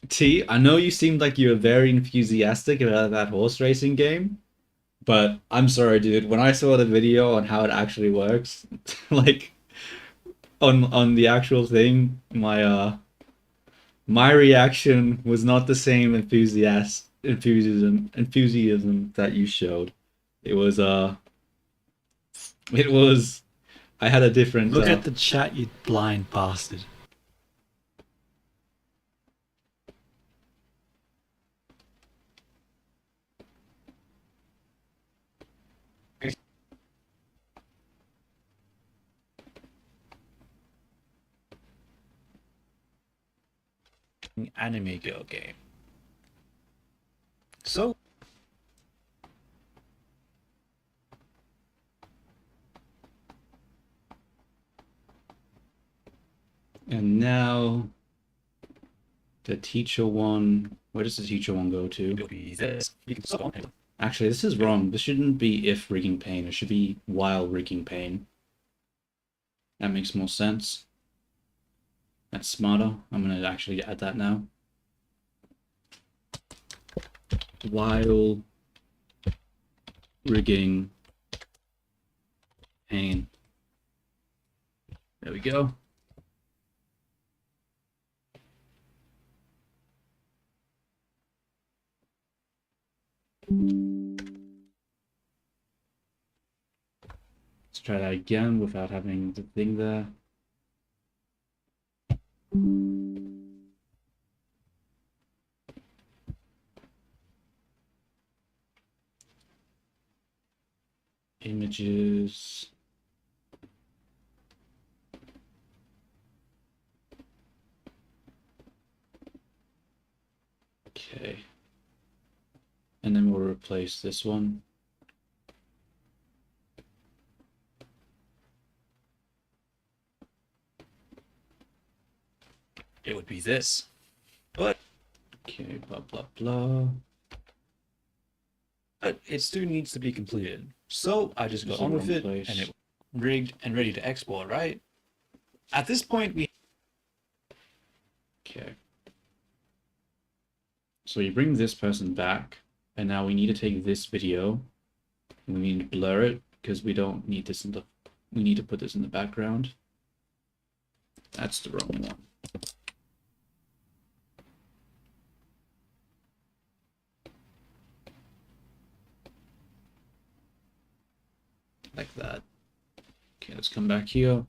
Speaker 1: T, I know you seemed like you were very enthusiastic about that horse racing game, but I'm sorry, dude. When I saw the video on how it actually works, like on the actual thing, my reaction was not the same enthusiasm that you showed. It was I had a different
Speaker 2: Look at the chat, you blind bastard.
Speaker 4: Anime girl game. So
Speaker 1: and now the teacher one. Where does the teacher one go to?
Speaker 4: it'll be this. You can stop on it.
Speaker 1: Actually, this is wrong. This shouldn't be if rigging pane. It should be while rigging pane. That makes more sense. That's smarter. I'm gonna actually add that now. While rigging pane. There we go. try that again without having the thing there. Images. Okay. And then we'll replace this one.
Speaker 4: It would be this. But
Speaker 1: Okay, blah, blah, blah.
Speaker 4: it still needs to be completed. So I just got
Speaker 1: It's the
Speaker 4: on with
Speaker 1: wrong
Speaker 4: it,
Speaker 1: place.
Speaker 4: and it rigged and ready to export, right? At this point, we
Speaker 1: Okay. So you bring this person back, and now we need to take this video, and we need to blur it, because we don't need this in the... We need to put this in the background. That's the wrong one. Like that. Okay, let's come back here.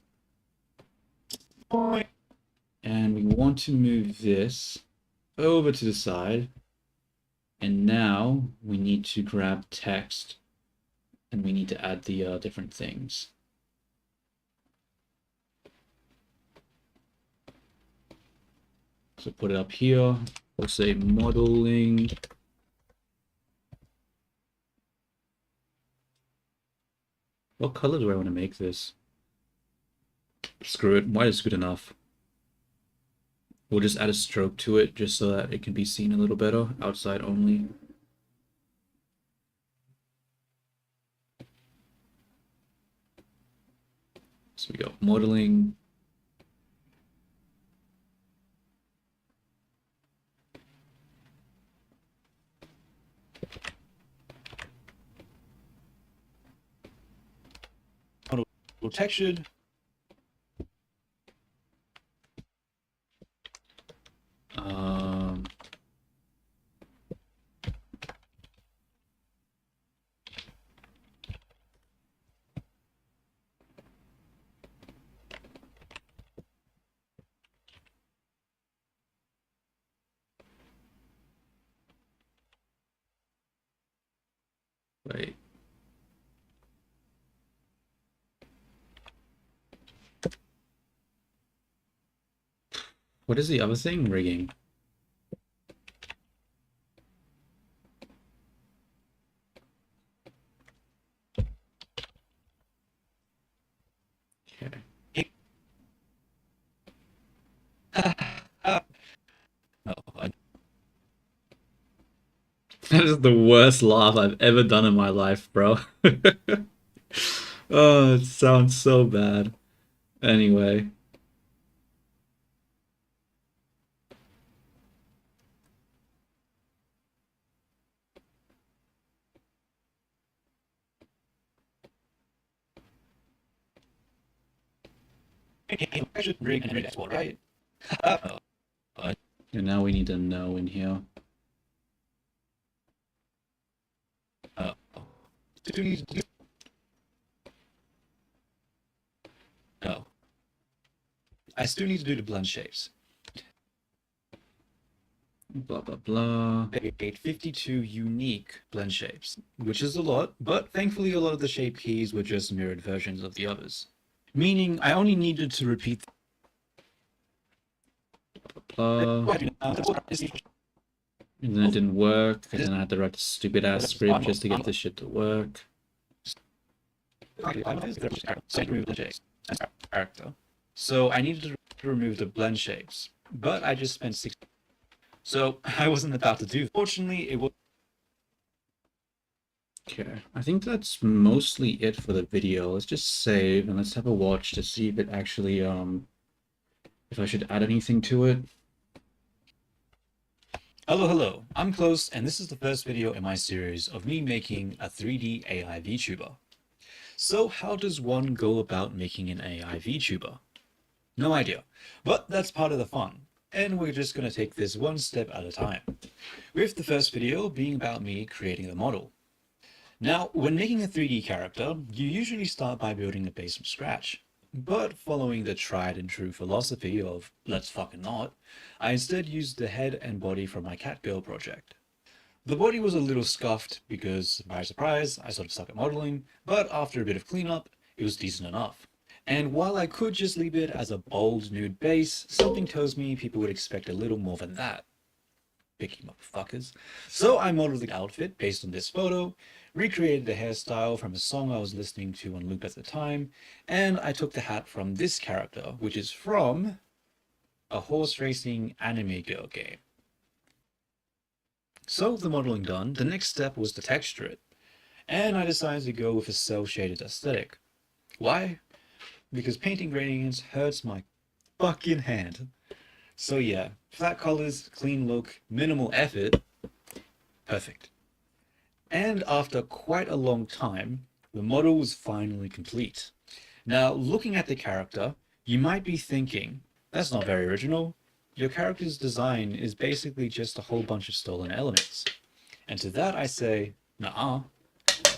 Speaker 1: And we want to move this over to the side. And now we need to grab text and we need to add the different things. So put it up here. We'll say modeling. What color do I want to make this? Screw it, white is good enough. We'll just add a stroke to it just so that it can be seen a little better, outside only. So we got modeling.
Speaker 4: textured.
Speaker 1: Um, Wait. What is the other thing? Rigging. Okay.
Speaker 4: No,
Speaker 1: That is the worst laugh I've ever done in my life, bro. Oh, it sounds so bad. Anyway.
Speaker 4: textured, rig, and export, right?
Speaker 1: And now we need a no in here.
Speaker 4: No. I still need to do the blend shapes.
Speaker 1: Blah, blah, blah.
Speaker 4: They made 52 unique blend shapes, which is a lot, but thankfully a lot of the shape keys were just mirrored versions of the others. Meaning I only needed to repeat
Speaker 1: Blah. And then it didn't work, and then I had to write a stupid ass script just to get this shit to work.
Speaker 4: So I needed to remove the blend shapes, but I just spent 6. So I wasn't about to do. Fortunately, it was.
Speaker 1: Okay, I think that's mostly it for the video. Let's just save and let's have a watch to see if it actually, if I should add anything to it.
Speaker 4: Hello, I'm Close, and this is the first video in my series of me making a 3D AI VTuber. So how does one go about making an AI VTuber? No idea, but that's part of the fun, and we're just going to take this one step at a time, with the first video being about me creating the model. Now, when making a 3D character, you usually start by building a base from scratch. But following the tried and true philosophy of let's fucking not, I instead used the head and body from my Catgirl project. The body was a little scuffed because, surprise surprise, I sort of suck at modeling, but after a bit of cleanup, it was decent enough. And while I could just leave it as a bold nude base, something tells me people would expect a little more than that. Picky motherfuckers. So I modeled the outfit based on this photo, recreated the hairstyle from a song I was listening to on loop at the time, and I took the hat from this character, which is from a horse racing anime girl game. So with the modeling done, the next step was to texture it, and I decided to go with a cel-shaded aesthetic. Why? Because painting gradients hurts my fucking hand. So yeah, flat colors, clean look, minimal effort, perfect. And after quite a long time, the model was finally complete. Now, looking at the character, you might be thinking, that's not very original. Your character's design is basically just a whole bunch of stolen elements. And to that I say, nuh-uh,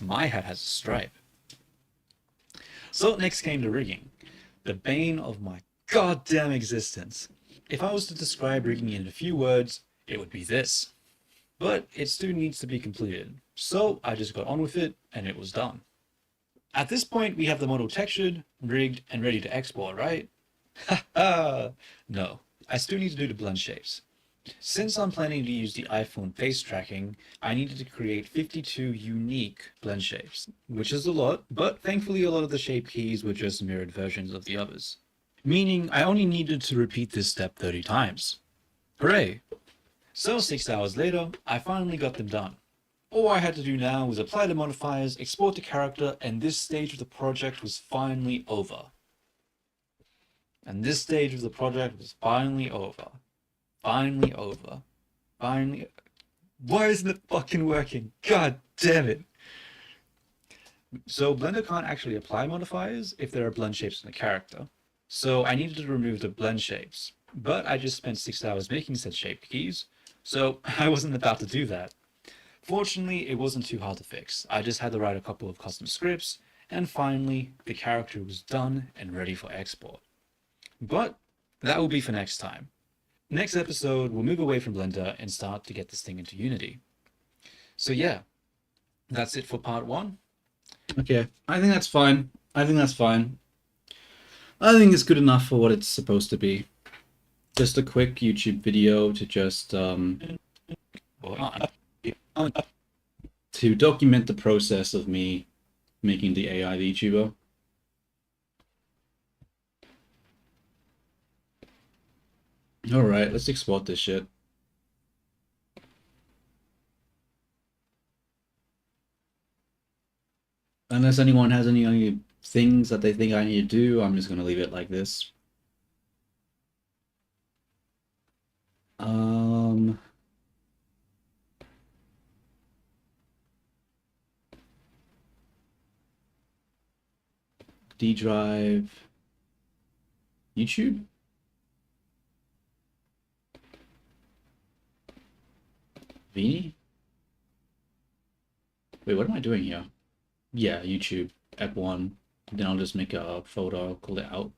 Speaker 4: my hat has a stripe. So next came the rigging, the bane of my goddamn existence. If I was to describe rigging in a few words, it would be this. But it still needs to be completed, so I just got on with it and it was done. At this point, we have the model textured, rigged, and ready to export, right? Haha! No, I still need to do the blend shapes. Since I'm planning to use the iPhone face tracking, I needed to create 52 unique blend shapes, which is a lot, but thankfully a lot of the shape keys were just mirrored versions of the others. Meaning I only needed to repeat this step 30 times. Hooray! So 6 hours later, I finally got them done. All I had to do now was apply the modifiers, export the character, and this stage of the project was finally over. Finally over. Finally. Why isn't it fucking working? God damn it. So Blender can't actually apply modifiers if there are blend shapes in the character. So I needed to remove the blend shapes. But I just spent 6 hours making said shape keys, so I wasn't about to do that. Fortunately, it wasn't too hard to fix. I just had to write a couple of custom scripts, and finally, the character was done and ready for export. But that will be for next time. Next episode, we'll move away from Blender and start to get this thing into Unity. So yeah, that's it for part 1.
Speaker 1: Okay, I think that's fine. I think it's good enough for what it's supposed to be. Just a quick YouTube video to just to document the process of me making the AI VTuber. Alright, let's export this shit. Unless anyone has any things that they think I need to do, I'm just gonna leave it like this. D drive, YouTube. Vini? Wait, what am I doing here? Yeah, YouTube, Ep1. Then I'll just make a photo, I'll call it out,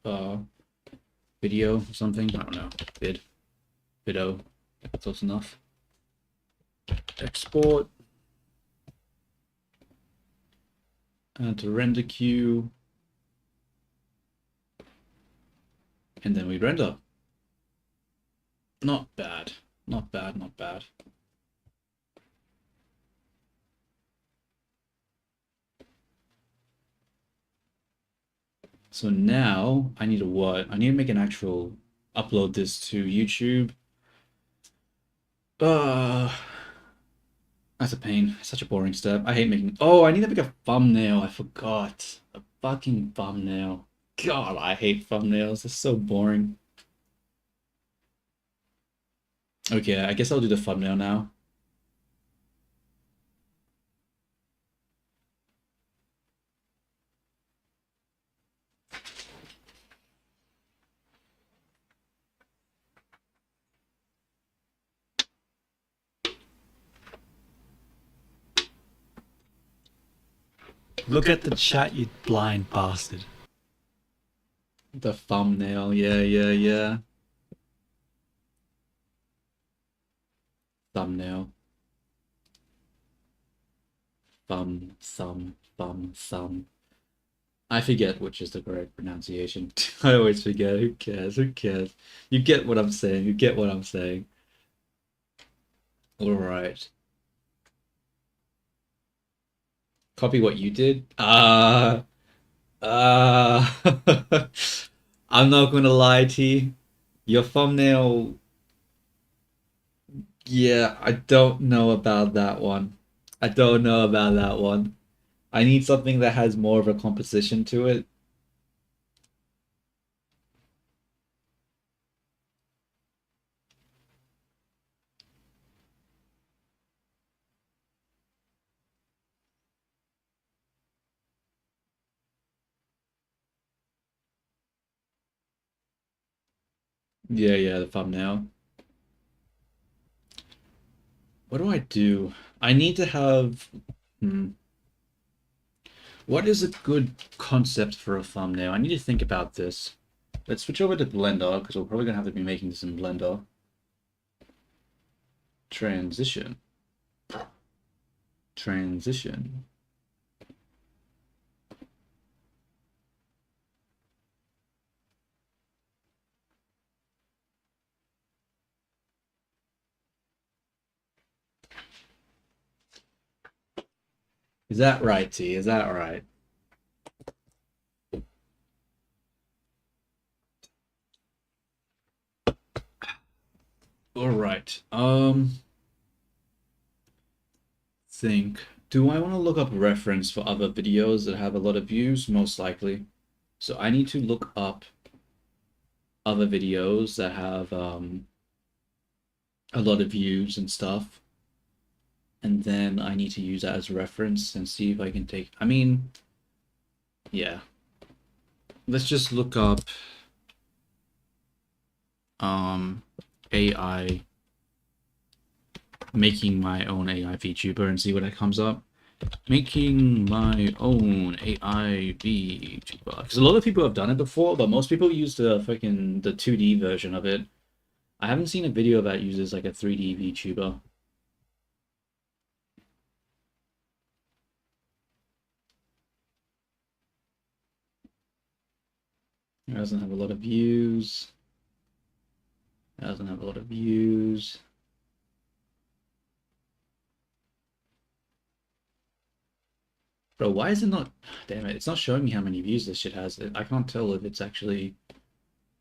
Speaker 1: video or something. I don't know. Video. Close enough. Export. Add to render queue. And then we render. Not bad. Not bad, not bad. So now I need to what? I need to make an actual upload this to YouTube. That's a pain. Such a boring step. I hate making. Oh, I need to make a thumbnail. I forgot. A fucking thumbnail. God, I hate thumbnails. It's so boring. Okay, I guess I'll do the thumbnail now.
Speaker 2: Look at the chat, you blind bastard.
Speaker 1: The thumbnail, yeah. Thumbnail. Thumb. I forget which is the correct pronunciation. I always forget. Who cares? You get what I'm saying. Alright. Copy what you did? I'm not gonna lie to you. Your thumbnail... Yeah, I don't know about that one. I need something that has more of a composition to it. Yeah, the thumbnail. What do I do? I need to have... What is a good concept for a thumbnail? I need to think about this. Let's switch over to Blender, because we're probably going to have to be making this in Blender. Transition. Is that right, T? Is that right? All right. Do I want to look up reference for other videos that have a lot of views? Most likely. So I need to look up other videos that have a lot of views and stuff. And then I need to use that as a reference and see if I can take... I mean, yeah. Let's just look up AI, making my own AI VTuber and see what it comes up. Making my own AI VTuber. Because a lot of people have done it before, but most people use the 2D version of it. I haven't seen a video that uses like a 3D VTuber. It doesn't have a lot of views. Bro, why is it not... Damn it, it's not showing me how many views this shit has. I can't tell if it's actually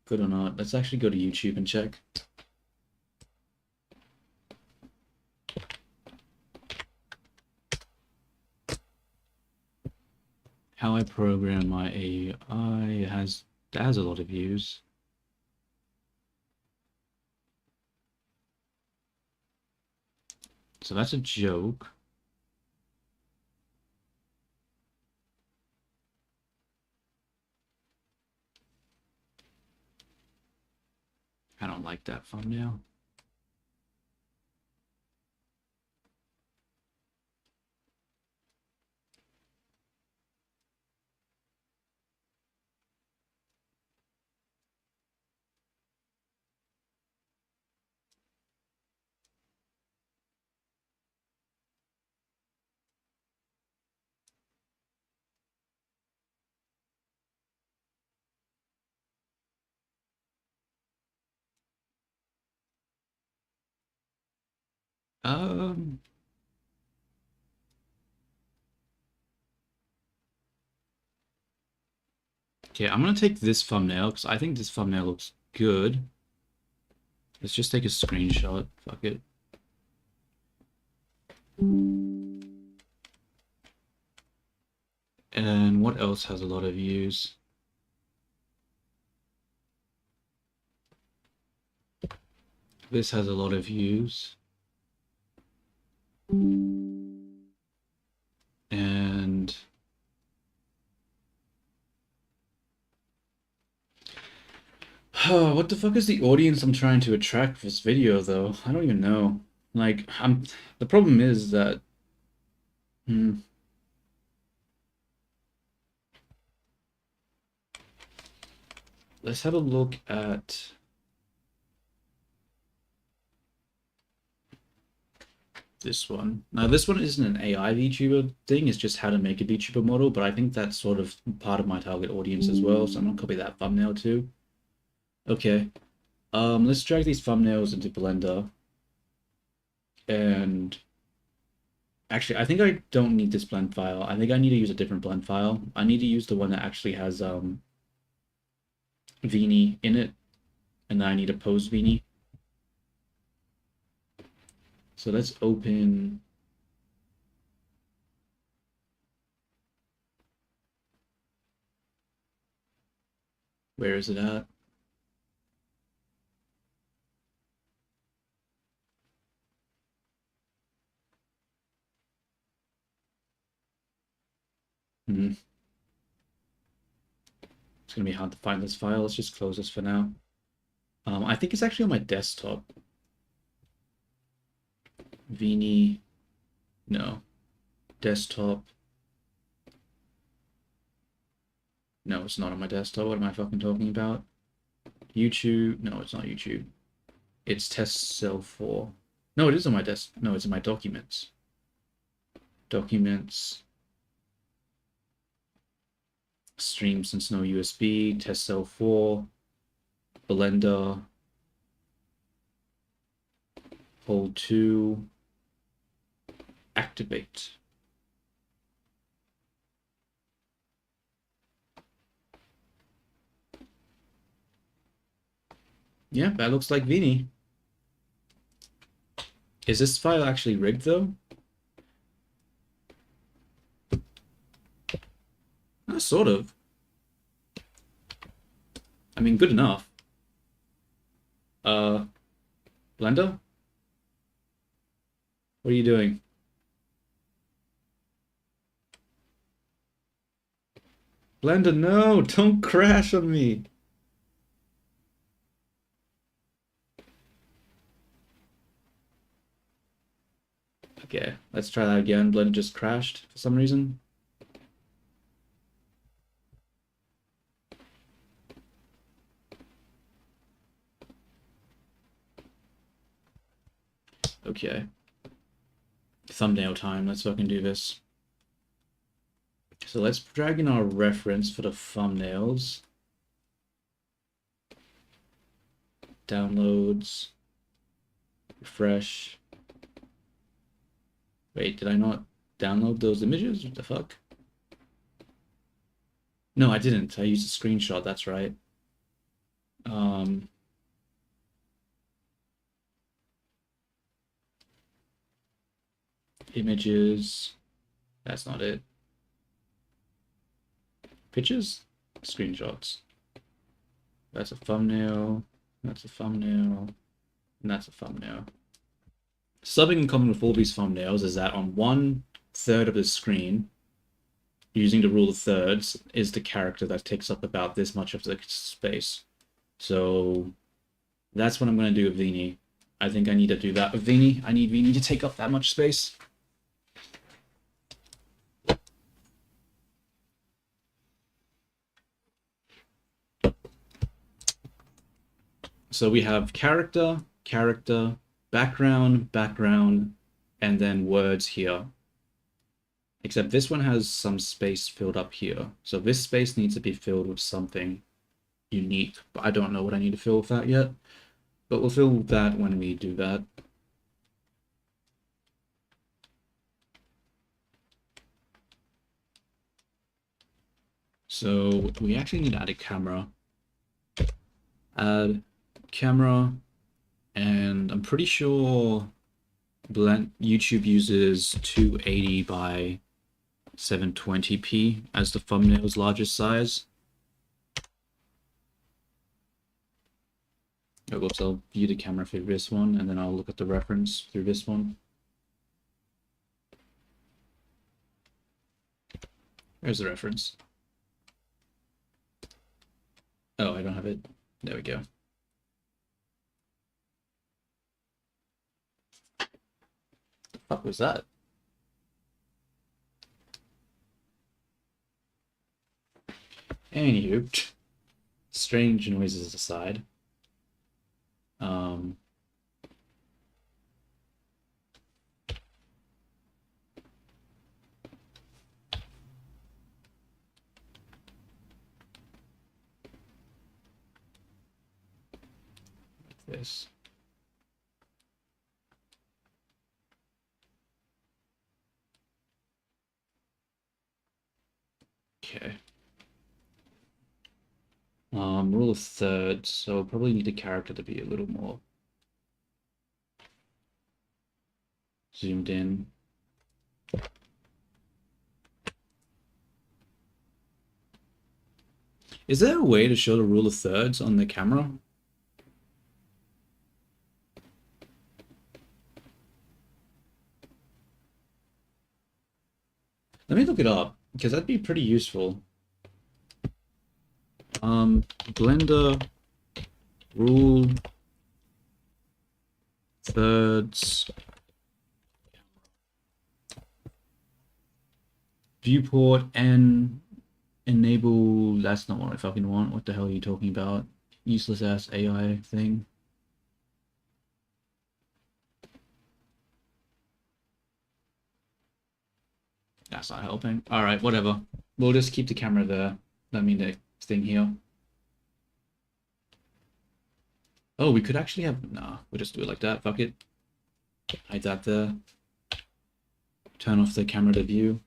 Speaker 1: good or not. Let's actually go to YouTube and check. How I program my AI that has a lot of views. So that's a joke. I don't like that thumbnail. Okay, I'm gonna take this thumbnail because I think this thumbnail looks good. Let's just take a screenshot. Fuck it. And what else has a lot of views? This has a lot of views. And what the fuck is the audience I'm trying to attract for this video though? I don't even know. Like, the problem is that let's have a look at this one. Now, this one isn't an AI VTuber thing, it's just how to make a VTuber model, but I think that's sort of part of my target audience as well, so I'm gonna copy that thumbnail too. Okay, let's drag these thumbnails into Blender. And actually, I think I don't need this blend file. I think I need to use a different blend file. I need to use the one that actually has Vini in it, and then I need a pose Vini. So let's open. Where is it at? It's gonna be hard to find this file. Let's just close this for now. I think it's actually on my desktop. Vini, no. Desktop. No, it's not on my desktop. What am I fucking talking about? YouTube. No, it's not YouTube. It's test cell 4. No, it is on my desk. No, it's in my documents. Documents. Stream since no USB. Test cell 4. Blender. Hold 2. Activate. Yeah, that looks like Vini. Is this file actually rigged though? Sort of. I mean, good enough. Blender? What are you doing? Blender, no! Don't crash on me! Okay, let's try that again. Blender just crashed for some reason. Okay. Thumbnail time. Let's fucking do this. So let's drag in our reference for the thumbnails. Downloads. Refresh. Wait, did I not download those images? What the fuck? No, I didn't. I used a screenshot, that's right. Images. That's not it. Pictures? Screenshots. That's a thumbnail. That's a thumbnail. And that's a thumbnail. Something in common with all these thumbnails is that on 1/3 of the screen, using the rule of thirds, is the character that takes up about this much of the space. So that's what I'm going to do with Vini. I think I need to do that with Vini. I need Vini to take up that much space. So we have character, character, background, background, and then words here. Except this one has some space filled up here. So this space needs to be filled with something unique, but I don't know what I need to fill with that yet. But we'll fill that when we do that. So we actually need to add a camera. Add camera, and I'm pretty sure YouTube uses 280 by 720p as the thumbnail's largest size. Oh, whoops, I'll view the camera through this one, and then I'll look at the reference through this one. There's the reference. Oh, I don't have it. There we go. The fuck was that? Anywho, strange noises aside, um, this. Okay. Rule of thirds, so probably need the character to be a little more zoomed in. Is there a way to show the rule of thirds on the camera? Let me look it up, because that'd be pretty useful. Blender rule thirds viewport and enable. That's not what I fucking want. What the hell are you talking about? Useless ass AI thing. That's not helping. Alright, whatever. We'll just keep the camera there. I mean the thing here. Oh, we could actually have... Nah, we'll just do it like that. Fuck it. Hide that there. Turn off the camera to view.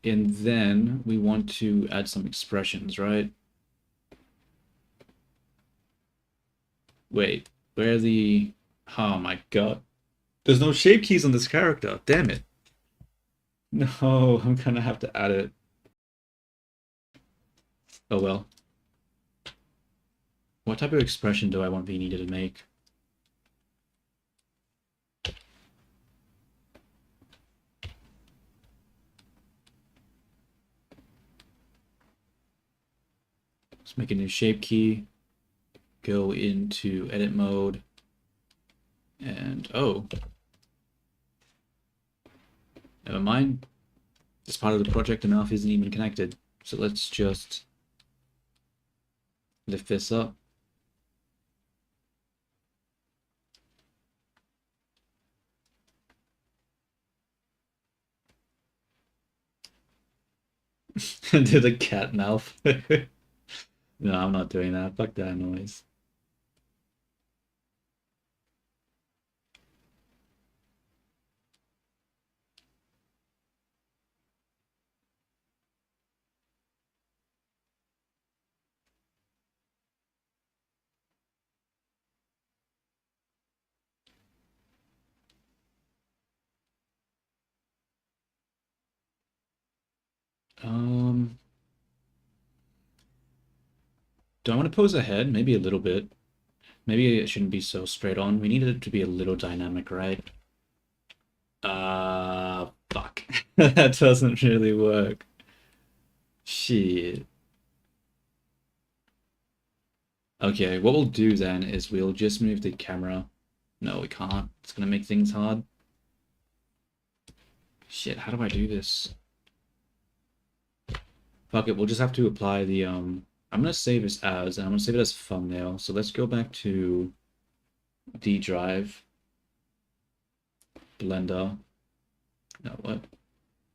Speaker 1: And then we want to add some expressions, right? Wait, where are the... Oh my god. There's no shape keys on this character. Damn it. No, I'm gonna have to add it. Oh well. What type of expression do I want Vnita to make? Let's make a new shape key. Go into edit mode. And oh. Never mind. This part of the project enough isn't even connected. So let's just lift this up. Do the cat mouth. No, I'm not doing that. Fuck that noise. Do I want to pose ahead? Maybe a little bit. Maybe it shouldn't be so straight on. We need it to be a little dynamic, right? Fuck. That doesn't really work. Shit. Okay, what we'll do then is we'll just move the camera. No, we can't. It's gonna make things hard. Shit, how do I do this? Fuck it, we'll just have to apply the, I'm gonna save this as, and I'm gonna save it as thumbnail. So let's go back to D drive, Blender, no, what?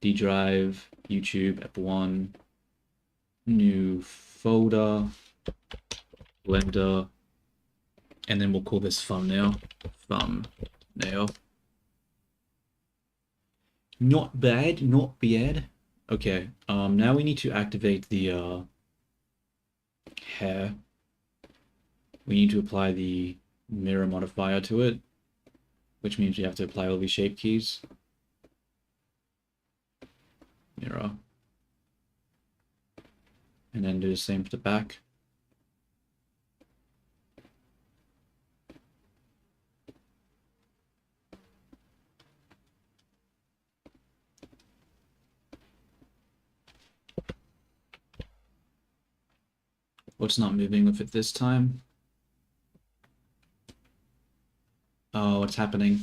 Speaker 1: D drive, YouTube, F1, new folder, Blender, and then we'll call this thumbnail. Thumbnail. Not bad, not bad. Okay, now we need to activate the hair. We need to apply the mirror modifier to it, which means we have to apply all these shape keys. Mirror. And then do the same for the back. What's not moving with it this time? Oh, what's happening?